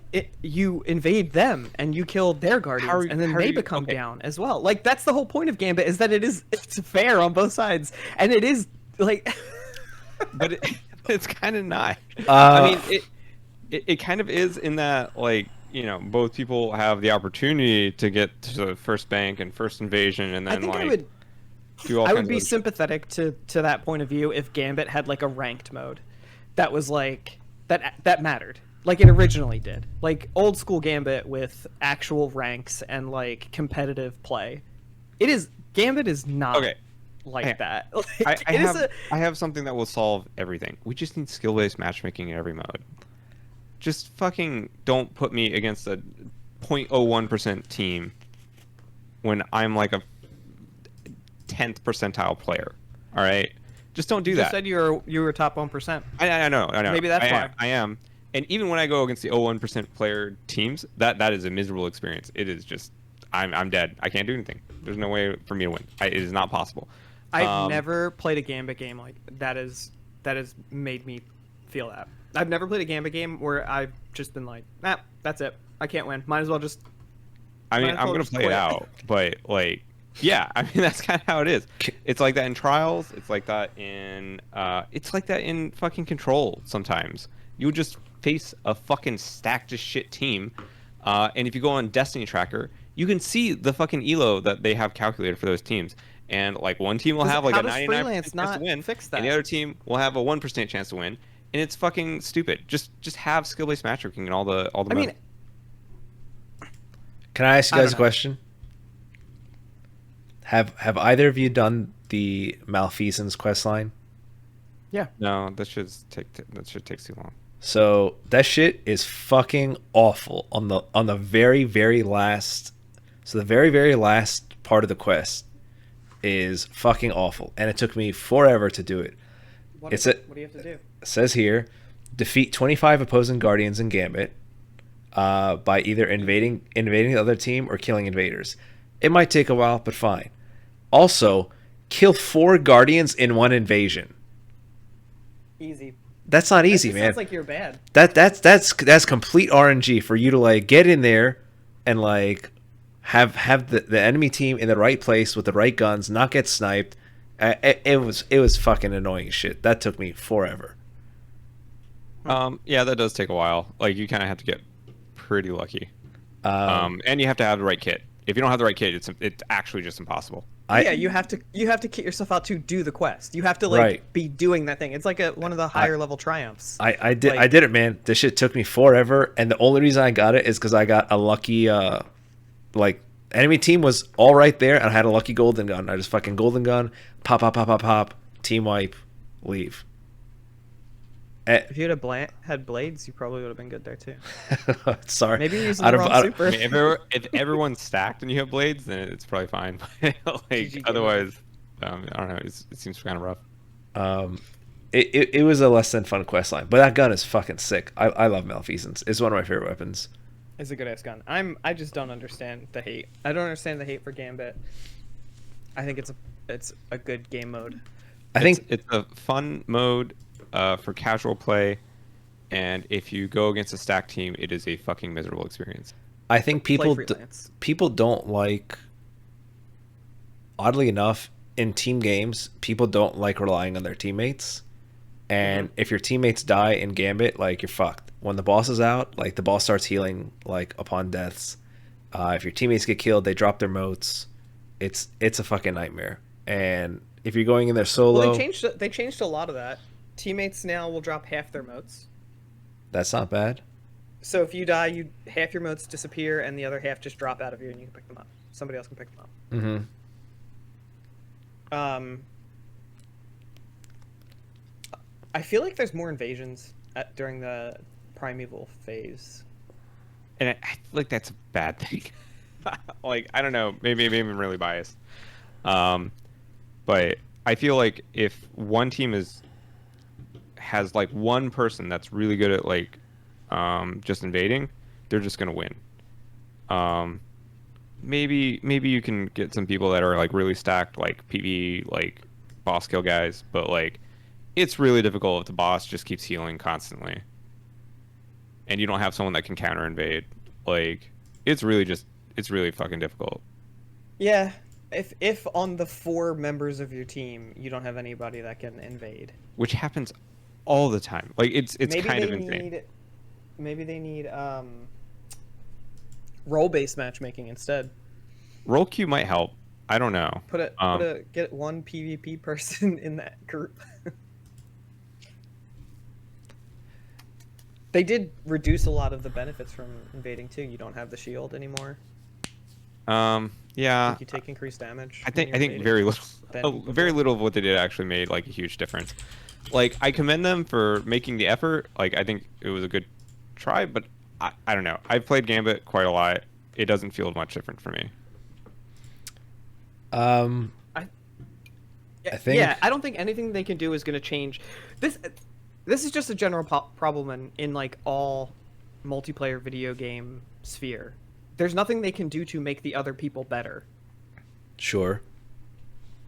invade them and you kill their guardians, and then they become down as well. Like that's the whole point of Gambit, is that it's fair on both sides, and it is like. But it's kind of not. I mean, it kind of is in that, like, you know, both people have the opportunity to get to the first bank and first invasion, and then I would be sympathetic to that point of view if Gambit had like a ranked mode that was like that mattered, like it originally did, like old school Gambit with actual ranks and like competitive play. Gambit is not like that. Like, I have something that will solve everything. We just need skill-based matchmaking in every mode. Just fucking don't put me against a 0.01% team when I'm like a 10th percentile player. All right, just don't do that. You said you were top 1%. I know. Maybe that's why. I am. And even when I go against the 0.1% player teams, that is a miserable experience. It is just I'm dead. I can't do anything. There's no way for me to win. It is not possible. I've never played a Gambit game like that. Has made me feel that. I've never played a Gambit game where I've just been like, that's it. I can't win. Might as well just. I mean, I'm gonna play it out, but like, yeah. I mean, that's kind of how it is. It's like that in Trials. It's like that in. It's like that in fucking Control. Sometimes you just face a fucking stacked as shit team, and if you go on Destiny Tracker, you can see the fucking elo that they have calculated for those teams. And like one team will have like a 99% chance to win, and the other team will have a 1% chance to win, and it's fucking stupid. Just have skill-based matchmaking and all the. I mean, can I ask you guys a question? Have either of you done the Malfeasance quest line? Yeah. No, that should take too long. So that shit is fucking awful on the very, very last. So the very, very last part of the quest is fucking awful, and it took me forever to do it. What do you have to do? It says here, defeat 25 opposing guardians in Gambit. by either invading the other team or killing invaders. It might take a while, but fine. Also, kill 4 guardians in one invasion. Easy. That's not easy, man. Sounds like you're bad. That's complete RNG for you to like get in there and like have the enemy team in the right place with the right guns, not get sniped. It was fucking annoying as shit. That took me forever. Yeah, that does take a while. Like you kind of have to get pretty lucky. And you have to have the right kit. If you don't have the right kit, it's actually just impossible. Yeah, you have to kit yourself out to do the quest. You have to like be doing that thing. It's like one of the higher level triumphs. I did it, man. This shit took me forever, and the only reason I got it is because I got a lucky like enemy team was all right there, and I had a lucky golden gun. I just fucking golden gun, pop, team wipe, leave. If you had blades, you probably would have been good there too. Sorry, maybe you're using the wrong super. I mean, if everyone's stacked and you have blades, then it's probably fine. Like otherwise, I don't know. It seems kind of rough. It was a less than fun quest line, but that gun is fucking sick. I love Malfeasance. It's one of my favorite weapons. It's a good ass gun. I just don't understand the hate. I don't understand the hate for Gambit. I think it's a good game mode. I think it's a fun mode for casual play, and if you go against a stacked team, it is a fucking miserable experience. I think people don't like. Oddly enough, in team games, people don't like relying on their teammates, and if your teammates die in Gambit, like you're fucked. When the boss is out, like the boss starts healing like upon deaths. If your teammates get killed, they drop their motes. It's a fucking nightmare. And if you're going in there solo, well, they changed a lot of that. Teammates now will drop half their motes. That's not bad. So if you die, half your motes disappear, and the other half just drop out of you, and you can pick them up. Somebody else can pick them up. I feel like there's more invasions during the primeval phase, and I feel like that's a bad thing. Like I don't know, maybe I'm really biased, but I feel like if one team has like one person that's really good at like just invading, they're just gonna win. Maybe you can get some people that are like really stacked, like PvE, like boss kill guys, but like it's really difficult if the boss just keeps healing constantly and you don't have someone that can counter invade. Like it's really fucking difficult. Yeah, if on the 4 members of your team you don't have anybody that can invade, which happens all the time. Like it's kind of insane. Maybe they need role-based matchmaking instead. Role queue might help. I don't know. Get one PvP person in that group. They did reduce a lot of the benefits from invading too. You don't have the shield anymore. Yeah. You take increased damage. I think very little of what they did actually made like a huge difference. Like I commend them for making the effort. Like I think it was a good try, but I don't know. I've played Gambit quite a lot. It doesn't feel much different for me. I don't think anything they can do is going to change this. This is just a general problem in like all multiplayer video game sphere. There's nothing they can do to make the other people better. Sure.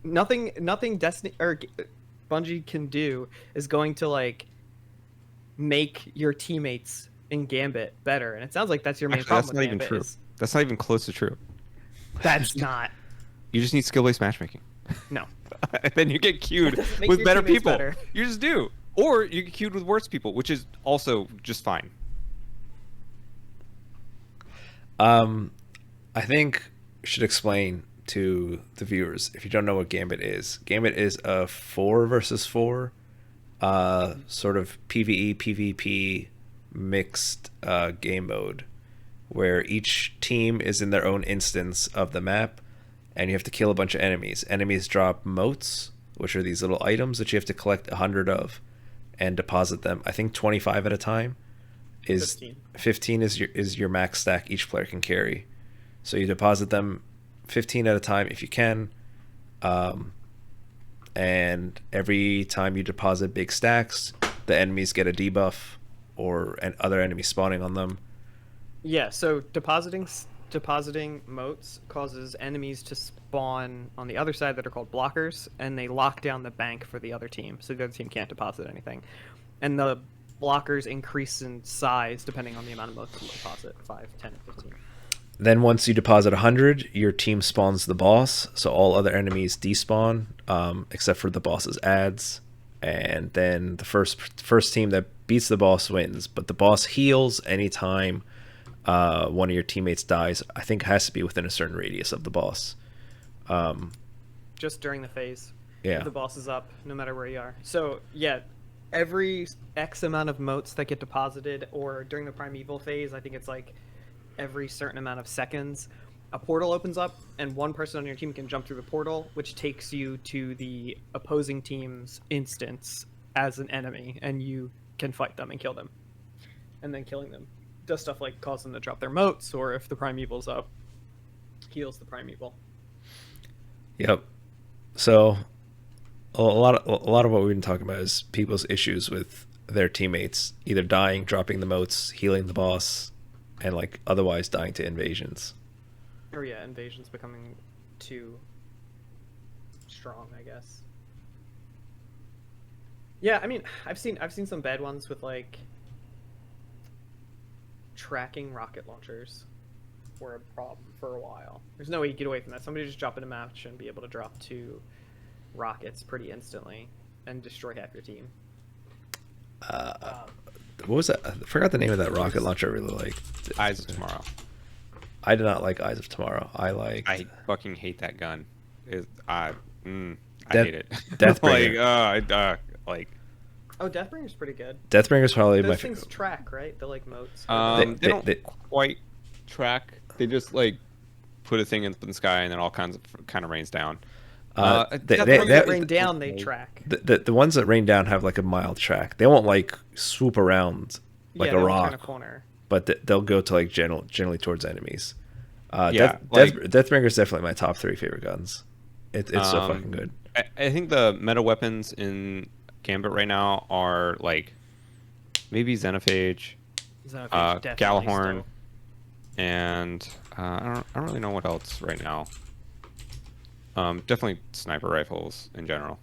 Nothing Destiny or Bungie can do is going to like make your teammates in Gambit better, and it sounds like that's your main problem. That's not even true. That's not even close to true. That's not. You just need skill-based matchmaking. No. And then you get queued with better people. Better. You just do. Or you get queued with worse people, which is also just fine. I think we should explain to the viewers, if you don't know what Gambit is a 4 versus 4 sort of PvE, PvP mixed game mode where each team is in their own instance of the map, and you have to kill a bunch of enemies. Enemies drop motes, which are these little items that you have to collect 100 of and deposit them. I think 25 at a time. 15 is your max stack each player can carry. So you deposit them 15 at a time if you can. And every time you deposit big stacks, the enemies get a debuff or other enemies spawning on them. Yeah, so depositing moats causes enemies to spawn on the other side that are called blockers, and they lock down the bank for the other team, so the other team can't deposit anything. And the blockers increase in size depending on the amount of moats you deposit, 5, 10, 15. Then once you deposit 100, your team spawns the boss, so all other enemies despawn, except for the boss's ads. And then the first team that beats the boss wins, but the boss heals anytime one of your teammates dies. I think it has to be within a certain radius of the boss. Just during the phase. Yeah. If the boss is up, no matter where you are. So, yeah, every X amount of moats that get deposited, or during the primeval phase, I think it's like every certain amount of seconds, a portal opens up, and one person on your team can jump through the portal, which takes you to the opposing team's instance as an enemy, and you can fight them and kill them. And then killing them does stuff like cause them to drop their moats, or if the primeval's up, heals the primeval. Yep. So a lot of what we've been talking about is people's issues with their teammates either dying, dropping the moats, healing the boss, and like otherwise dying to invasions. Or yeah, invasions becoming too strong, I guess. Yeah, I mean, I've seen some bad ones with like tracking rocket launchers were a problem for a while. There's no way you get away from that. Somebody just drop in a match and be able to drop 2 rockets pretty instantly and destroy half your team. What was that? I forgot the name of that rocket launcher I really liked. Eyes of Tomorrow. I did not like Eyes of Tomorrow. I fucking hate that gun. I Death- hate it. Deathbringer. Oh, Deathbringer's pretty good. Deathbringer's probably my Those favorite. things track, right? They're like moats. They don't quite track. They just like put a thing in the sky and then all kind of rains down. They that rain down, they track. The ones that rain down have like a mild track. They won't like swoop around like yeah, a they won't rock, turn a corner. but they'll go to like generally towards enemies. Yeah, Deathbringer is definitely my top 3 favorite guns. It's so fucking good. I think the meta weapons in Gambit right now are like maybe Xenophage, Galahorn, still. and I don't really know what else right now. Definitely sniper rifles in general.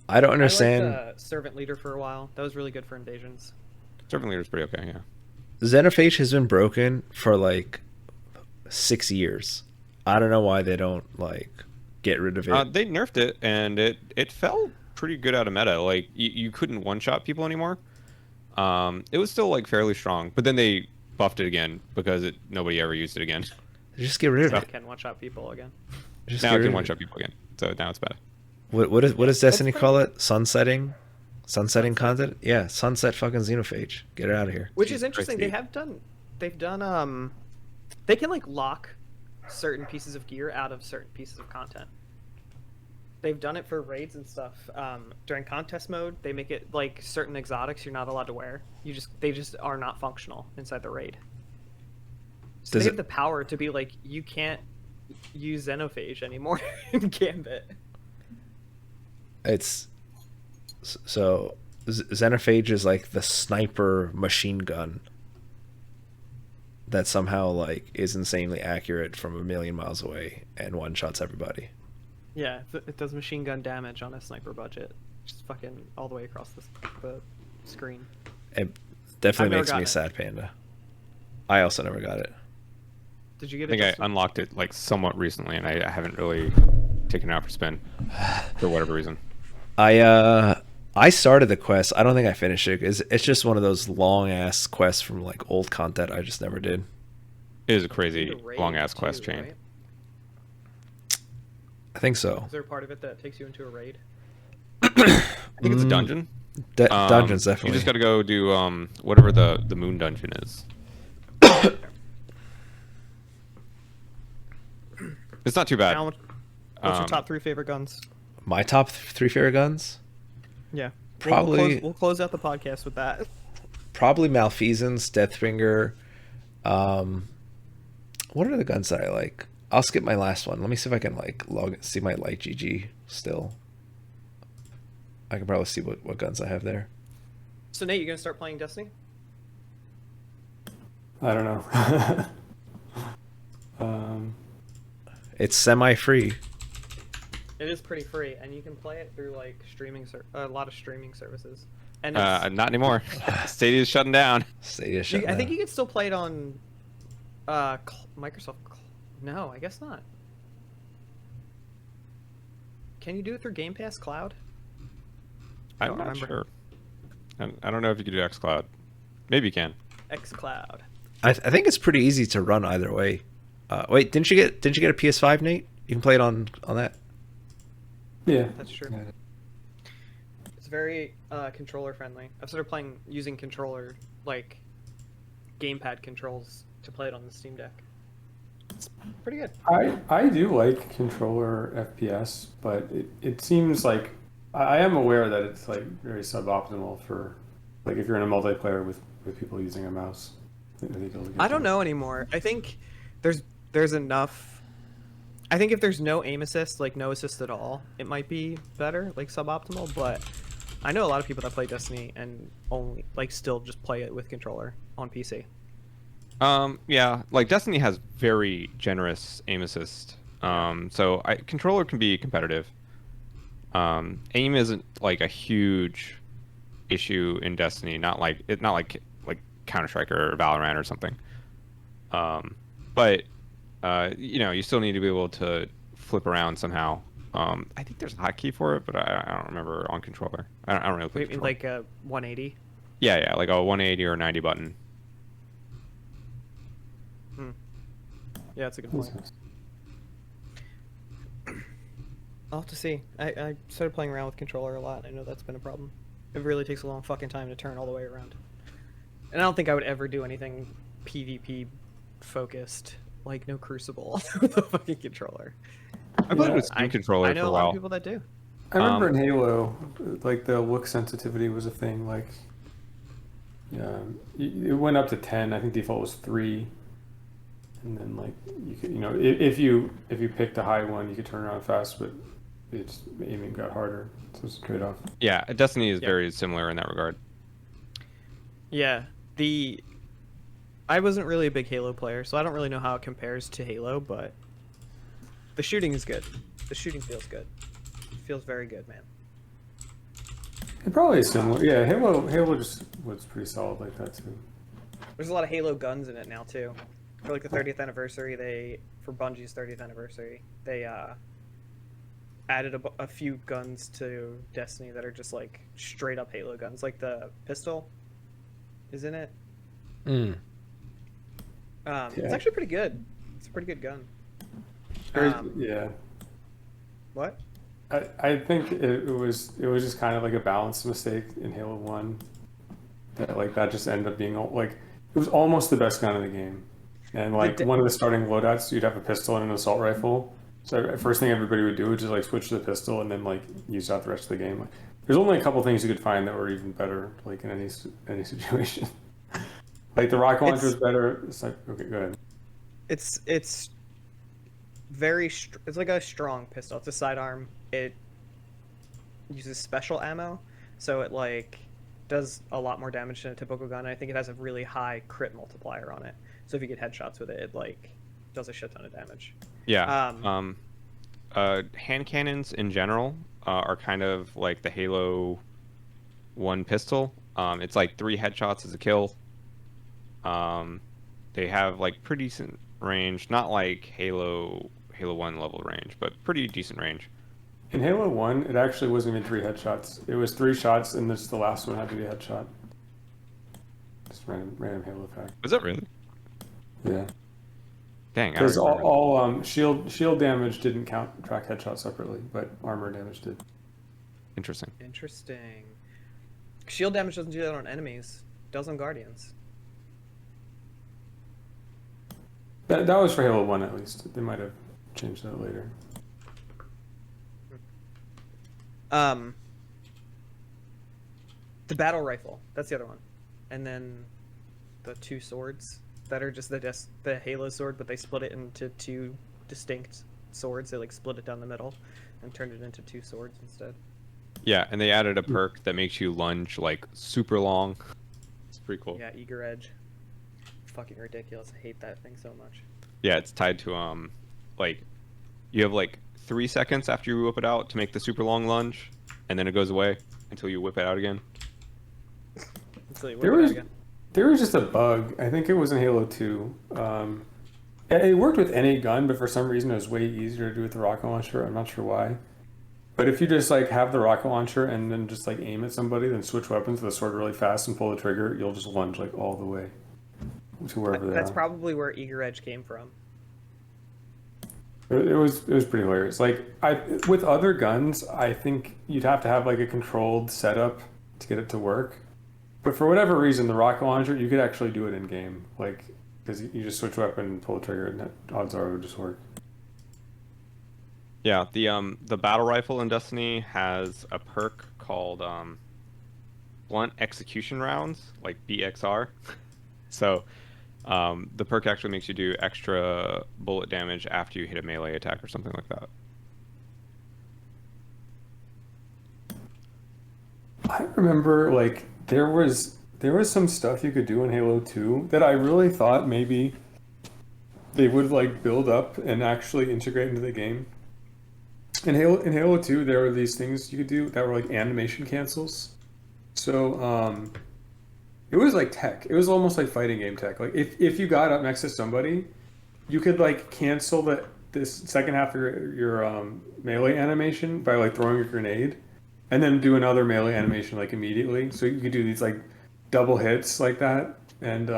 I don't understand. I liked Servant Leader for a while. That was really good for invasions. Servant Leader's pretty okay, yeah. Xenophage has been broken for like 6 years. I don't know why they don't like get rid of it. They nerfed it, and it fell pretty good out of meta. Like you couldn't one-shot people anymore. It was still like fairly strong, but then they buffed it again because nobody ever used it again. Just get rid of it. Can one-shot people again. Just Now get it rid can of one-shot people again, so now it's bad. What does Destiny That's call it? Sunsetting content? Yeah, sunset fucking Xenophage. Get it out of here. Which Jesus is interesting. Christ, They've done they can like lock certain pieces of gear out of certain pieces of content. They've done it for raids and stuff. During contest mode, they make it like certain exotics you're not allowed to wear. They just are not functional inside the raid. So Does they it- have the power to be like, you can't use Xenophage anymore in Gambit. It's so Xenophage is like the sniper machine gun that somehow like is insanely accurate from a million miles away and one shots everybody. Yeah, it does machine gun damage on a sniper budget. Just fucking all the way across the screen. It definitely I've never makes me gotten a it. sad panda. I also never got it. Did you get I it? think I Justin? unlocked it like somewhat recently, and I haven't really taken it out for spin for whatever reason. I started the quest. I don't think I finished it. It's just one of those long ass quests from like old content I just never did. It is a crazy The raid, long ass too, quest chain. right? I think so. Is there a part of it that takes you into a raid? I think it's a dungeon. Dungeons definitely. You just got to go do whatever the moon dungeon is. It's not too bad. Alan, what's your Um, top 3 favorite guns? My top 3 favorite guns. Yeah. Probably We'll close out the podcast with that. probably Malfeasance, Deathbringer. What are the guns that I like? I'll skip my last one. Let me see if I can like see my light GG still. I can probably see what guns I have there. So Nate, you gonna start playing Destiny? I don't know. It's semi-free. It is pretty free, and you can play it through like a lot of streaming services. And it's, Not anymore. Stadia's shutting down. Stadia shut I think down. you can still play it on Microsoft. No, I guess not. Can you do it through Game Pass Cloud? I I'm don't not remember. sure. I don't know if you can do xCloud. Maybe you can. xCloud. I think it's pretty easy to run either way. Wait, didn't you get a PS5, Nate? You can play it on that. Yeah. That's true. Yeah. It's very controller friendly. I've started using controller like gamepad controls to play it on the Steam Deck. It's pretty good. I do like controller FPS, but it seems like I am aware that it's like very suboptimal for like if you're in a multiplayer with people using a mouse. I think it'll get I don't there. know anymore. I think there's enough. I think if there's no aim assist, like no assist at all, it might be better, like suboptimal. But I know a lot of people that play Destiny and only like still just play it with controller on PC. Yeah, like Destiny has very generous aim assist. So controller can be competitive. Aim isn't like a huge issue in Destiny, not like Counter-Strike or Valorant or something. But you still need to be able to flip around somehow. I think there's a hotkey for it, but I don't remember on controller. I don't really play Wait, controller. like a 180. Yeah, like a 180 or 90 button. Yeah, that's a good point. I'll have to see. I started playing around with controller a lot. I know that's been a problem. It really takes a long fucking time to turn all the way around. And I don't think I would ever do anything PvP focused, like no Crucible with a fucking controller. I played with Steam controller I know for a a lot of while. people that do. I remember in Halo, like the look sensitivity was a thing. Like, yeah, it went up to 10. I think default was 3, and then like you could, if you picked a high one, you could turn around fast, but it's aiming got harder. So it's a trade-off. Yeah, Destiny is very similar in that regard. Yeah, I wasn't really a big Halo player, so I don't really know how it compares to Halo, but the shooting is good. The shooting feels good. It feels very good, man. It probably is similar. Yeah, Halo just was pretty solid like that too. There's a lot of Halo guns in it now too. For like the 30th anniversary, for Bungie's 30th anniversary, they added a few guns to Destiny that are just like straight up Halo guns. Like the pistol is in it. Mm. It's actually pretty good. It's a pretty good gun. Yeah. What? I think it was just kind of like a balance mistake in Halo 1 that just ended up being like it was almost the best gun in the game, and like one of the starting loadouts you'd have a pistol and an assault rifle. So first thing everybody would do would just like switch to the pistol and then like use out the rest of the game. Like, there's only a couple things you could find that were even better like in any situation. Like the rocket launcher was better. It's like okay, go ahead. It's it's like a strong pistol. It's a sidearm. It uses special ammo, so it like does a lot more damage than a typical gun. I think it has a really high crit multiplier on it. So if you get headshots with it, it like does a shit ton of damage. Yeah. Hand cannons in general are kind of like the Halo 1 pistol. It's like 3 headshots as a kill. They have like pretty decent range, not like Halo 1 level range, but pretty decent range. In Halo 1, it actually wasn't even 3 headshots. It was 3 shots, and the last one had to be a headshot. Just random Halo effect. Was that really? Yeah. Dang, I Because don't remember. all shield damage didn't track headshots separately, but armor damage did. Interesting. Interesting. Shield damage doesn't do that on enemies. It does on Guardians. That was for Halo 1 at least. They might have changed that later. The battle rifle. That's the other one. And then the 2 swords that are just the Halo sword, but they split it into 2 distinct swords. They like split it down the middle and turned it into 2 swords instead. Yeah, and they added a perk that makes you lunge like super long. It's pretty cool. Yeah, Eager Edge. fucking ridiculous. I hate that thing so much. Yeah, it's tied to like you have like 3 seconds after you whip it out to make the super long lunge, and then it goes away until you whip it out again. Until you whip There it out was again. there was just a bug. I think it was in Halo 2. It worked with any gun, but for some reason it was way easier to do with the rocket launcher. I'm not sure why. But if you just like have the rocket launcher and then just like aim at somebody, then switch weapons with the sword really fast and pull the trigger, you'll just lunge like all the way to wherever they That's are. probably where Eager Edge came from. It was pretty hilarious. Like with other guns, I think you'd have to have like a controlled setup to get it to work. But for whatever reason, the rocket launcher, you could actually do it in game, like because you just switch weapon and pull the trigger, and odds are it would just work. Yeah, the battle rifle in Destiny has a perk called blunt execution rounds, like BXR. So the perk actually makes you do extra bullet damage after you hit a melee attack or something like that. I remember like there was some stuff you could do in Halo 2 that I really thought maybe they would like build up and actually integrate into the game. In Halo 2, there were these things you could do that were like animation cancels. So it was like tech. It was almost like fighting game tech. Like if you got up next to somebody, you could like cancel this second half of your melee animation by like throwing a grenade, and then do another melee animation like immediately. So you could do these like double hits like that, and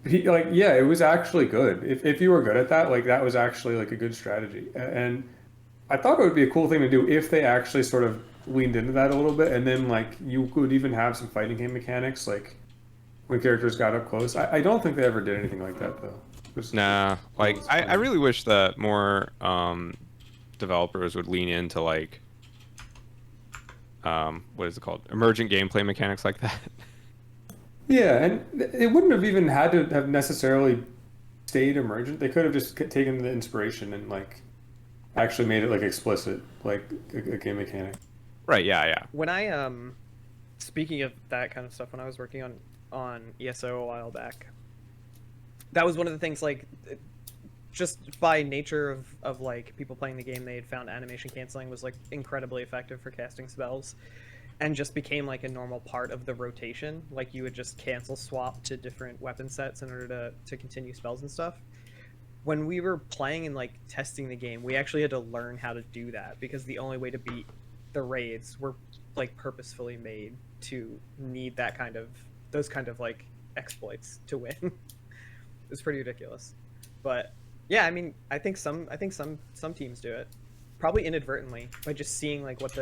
yeah, it was actually good. If you were good at that, like that was actually like a good strategy. And I thought it would be a cool thing to do if they actually sort of leaned into that a little bit, and then like you could even have some fighting game mechanics, like when characters got up close. I don't think they ever did anything like that though. Nah, like I really wish that more developers would lean into like what is it called? Emergent gameplay mechanics like that. Yeah, and it wouldn't have even had to have necessarily stayed emergent. They could have just taken the inspiration and like actually made it like explicit, like a game mechanic. Right, yeah. When I speaking of that kind of stuff, when I was working on ESO a while back, that was one of the things, like just by nature of like people playing the game, they had found animation canceling was like incredibly effective for casting spells, and just became like a normal part of the rotation. Like you would just cancel swap to different weapon sets in order to continue spells and stuff. When we were playing and like testing the game, we actually had to learn how to do that, because the only way to beat the raids were like purposefully made to need those kind of like exploits to win. It was pretty ridiculous. But yeah, I mean, I think some teams do it, probably inadvertently, by just seeing like what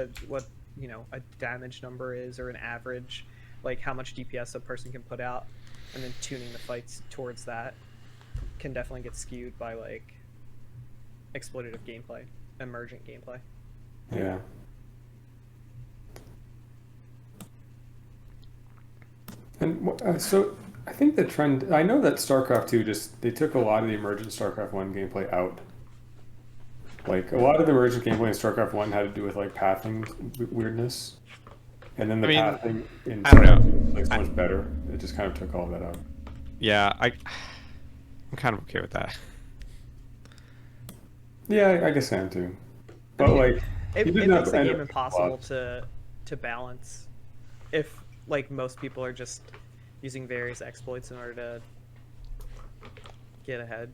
you know, a damage number is, or an average, like how much DPS a person can put out, and then tuning the fights towards that can definitely get skewed by like exploitative gameplay, emergent gameplay. Yeah. And so I think the trend, I know that StarCraft 2 they took a lot of the emergent StarCraft 1 gameplay out. Like a lot of the emergent gameplay in StarCraft 1 had to do with like pathing weirdness. And then the pathing in I don't know. StarCraft 2 was like so much better. It just kind of took all of that out. Yeah, I'm kind of okay with that. Yeah, I guess I am too. But like It makes the game impossible to balance if like most people are just using various exploits in order to get ahead.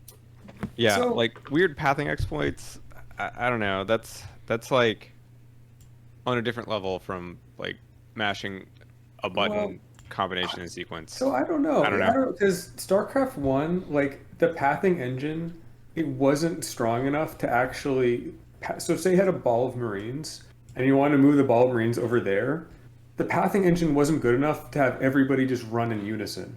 Yeah, So- like weird pathing exploits. I don't know. That's like on a different level from like mashing a button Well, combination in sequence. So I don't know. I don't know. Because StarCraft 1, like the pathing engine, it wasn't strong enough to actually. So say you had a ball of Marines and you want to move the ball of Marines over there, the pathing engine wasn't good enough to have everybody just run in unison.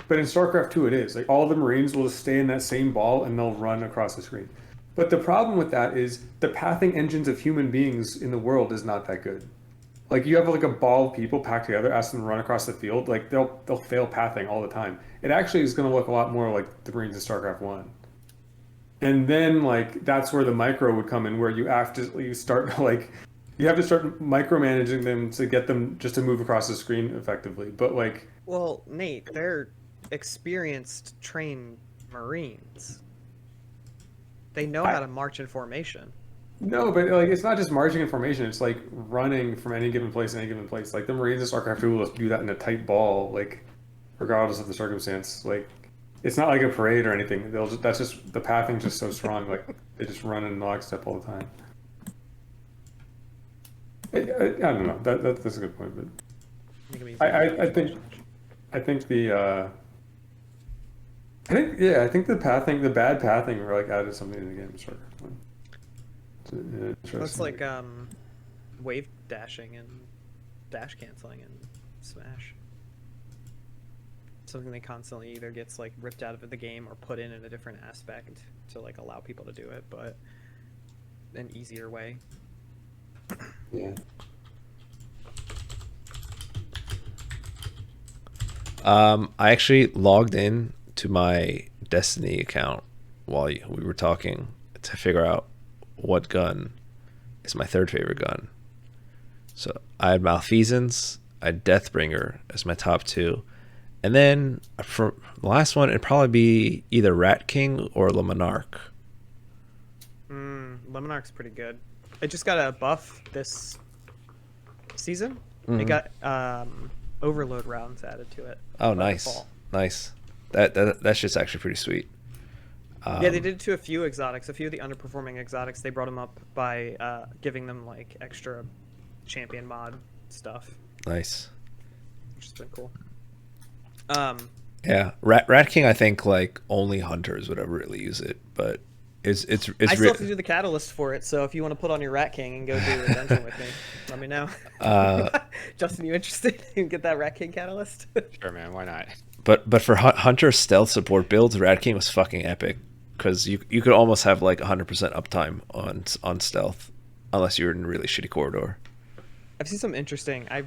But in StarCraft 2, it is. Like all the Marines will just stay in that same ball and they'll run across the screen. But the problem with that is the pathing engines of human beings in the world is not that good. Like you have like a ball of people packed together, ask them to run across the field, like they'll fail pathing all the time. It actually is going to look a lot more like the Marines in StarCraft 1. And then like that's where the micro would come in, where you start to like You have to start micromanaging them to get them just to move across the screen effectively. But like, Well, Nate, they're experienced, trained Marines. They know how to march in formation. no, but like it's not just marching in formation. It's like running from any given place to any given place. Like the Marines in StarCraft 2 will do that in a tight ball, like regardless of the circumstance. Like it's not like a parade or anything. That's just the pathing's just so strong. Like they just run in lockstep all the time. I don't know. That's a good point, but I think the I think the bad pathing were like added something to the game. Looks like wave dashing and dash canceling and Smash. Something that constantly either gets like ripped out of the game or put in a different aspect to like allow people to do it, but an easier way. Yeah. I actually logged in to my Destiny account while we were talking to figure out what gun is my third favorite gun. So I had Malfeasance, I had Deathbringer as my top two, and then for the last one it'd probably be either Rat King or Le Monarque. Le Monarque's pretty good. It just got a buff this season. Mm-hmm. It got overload rounds added to it. Oh, nice, nice. That's just actually pretty sweet. Yeah, they did it to a few exotics. A few of the underperforming exotics, they brought them up by giving them like extra champion mod stuff. Nice. Which has been cool. Yeah, Rat King. I think like only hunters would ever really use it, but it's. I still have to do the catalyst for it. So if you want to put on your Rat King and go do a dungeon with me, let me know. Justin, you interested in get that Rat King catalyst? Sure, man. Why not? But for hunter stealth support builds, Rat King was fucking epic because you could almost have like 100% uptime on stealth unless you're in a really shitty corridor. I've seen some interesting. I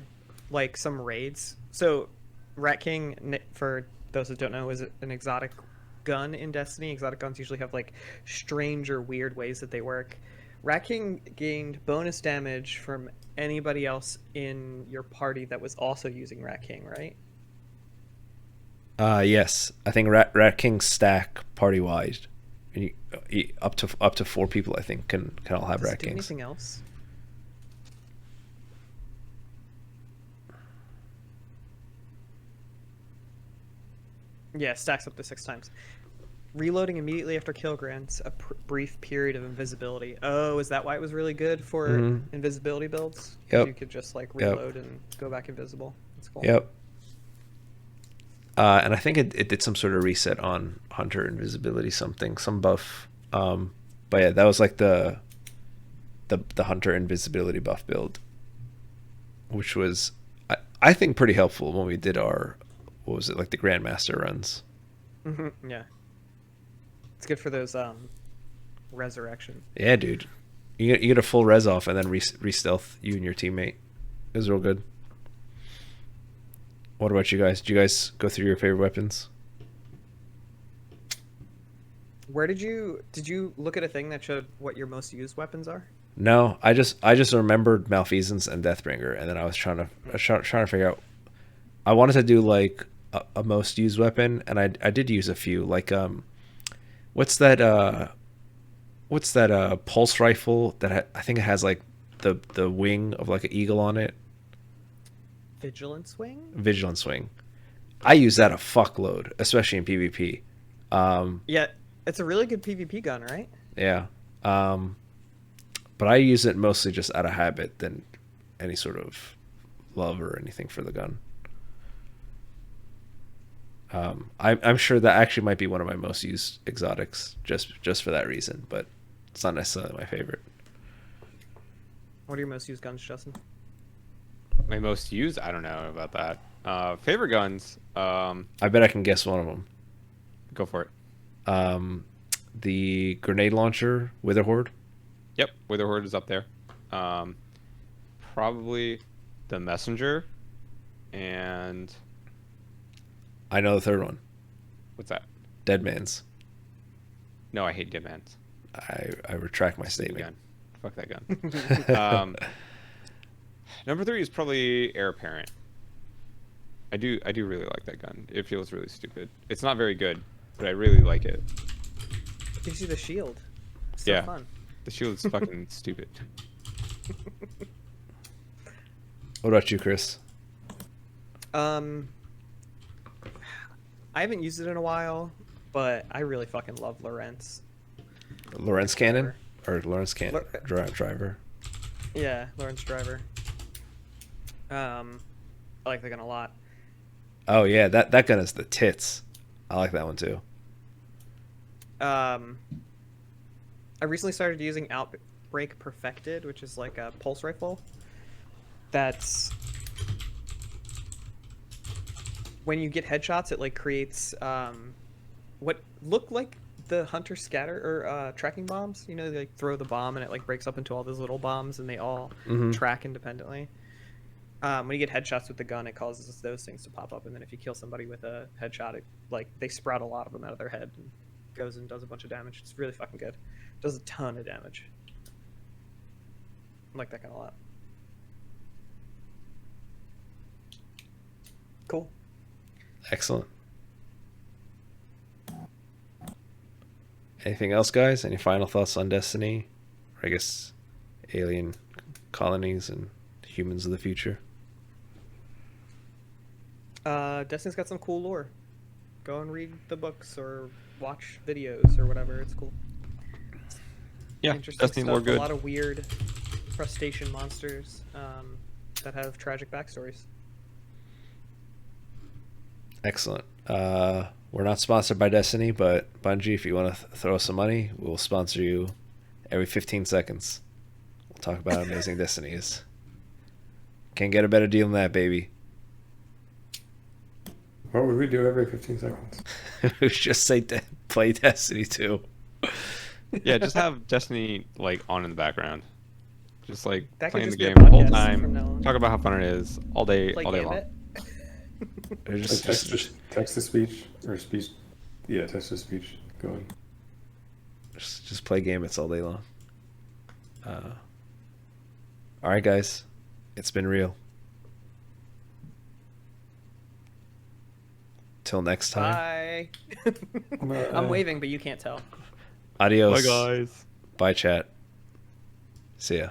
like some raids. So Rat King, for those that don't know, is an exotic gun in Destiny. Exotic guns usually have like strange or weird ways that they work. Rat King gained bonus damage from anybody else in your party that was also using Rat King, right? Yes, I think Rat King stack party wide. Up to 4 people, I think, can all have Does Rat it do Kings. anything else? Yeah, stacks up to 6 times. Reloading immediately after kill grants a brief period of invisibility. Oh, is that why it was really good for invisibility builds? Yep. You could just like reload and go back invisible. That's cool. Yep. And I think it did some sort of reset on hunter invisibility, some buff. But yeah, that was like the hunter invisibility buff build, which was I think pretty helpful when we did our, what was it, like the Grandmaster runs. Yeah. It's good for those resurrection. Yeah, dude. You get a full res off and then re-stealth you and your teammate. It was real good. What about you guys? Did you guys go through your favorite weapons? Where did you look at a thing that showed what your most used weapons are? No, I just remembered Malfeasance and Deathbringer, and then I was trying to figure out. I wanted to do like a most used weapon, and I did use a few. Like what's that pulse rifle that I think it has like the wing of like an eagle on it. Vigilance wing. Vigilance wing. I use that a fuckload, especially in PvP. Yeah, it's a really good PvP gun, right? Yeah. But I use it mostly just out of habit than any sort of love or anything for the gun. I'm sure that actually might be one of my most used exotics just for that reason, but it's not necessarily my favorite. What are your most used guns, Justin? My most used? I don't know about that. Favorite guns? I bet I can guess one of them. Go for it. The grenade launcher, Witherhoard. Yep, Witherhoard is up there. Probably the messenger, and I know the third one. what's that? Deadman's. No, I hate Deadman's. I retract my statement. Gun. Fuck that gun. Number 3 is probably Heir Apparent. I do really like that gun. It feels really stupid. It's not very good, but I really like it. Gives you the shield. So Yeah. fun. The shield's fucking stupid. What about you, Chris? I haven't used it in a while, but I really fucking love Lawrence. Lawrence Cannon or Lawrence Cannon Lor- driver? Yeah, Lawrence Driver. I like that gun a lot. Oh yeah, that gun is the tits. I like that one too. I recently started using Outbreak Perfected, which is like a pulse rifle. That's when you get headshots, it like creates what look like the hunter scatter or tracking bombs. You know, they like throw the bomb and it like breaks up into all those little bombs and they all track independently. When you get headshots with the gun, it causes those things to pop up, and then if you kill somebody with a headshot, it, like they sprout a lot of them out of their head and goes and does a bunch of damage. It's really fucking good. Does a ton of damage. I like that gun a lot. Cool. Excellent. Anything else, guys? Any final thoughts on Destiny? Or I guess alien colonies and humans of the future? Destiny's got some cool lore. Go and read the books or watch videos or whatever. It's cool. Yeah, Interesting Destiny stuff. lore good. A lot of weird crustacean monsters that have tragic backstories. Excellent. We're not sponsored by Destiny, but Bungie, if you want to throw us some money, we'll sponsor you every 15 seconds. We'll talk about how amazing Destiny is. Can't get a better deal than that, baby. What would we do every 15 seconds? We just say play Destiny 2. Yeah, just have Destiny like on in the background. Just like That could playing the just be a game the whole podcast from now time. on. Talk about how fun it is all day long. Gambit. Or Like just text to speech or speech? Yeah, text to speech going. just play Gambits all day long. All right, guys. It's been real. Till next time. Bye. I'm waving, but you can't tell. Adios. Bye, guys. Bye, chat. See ya.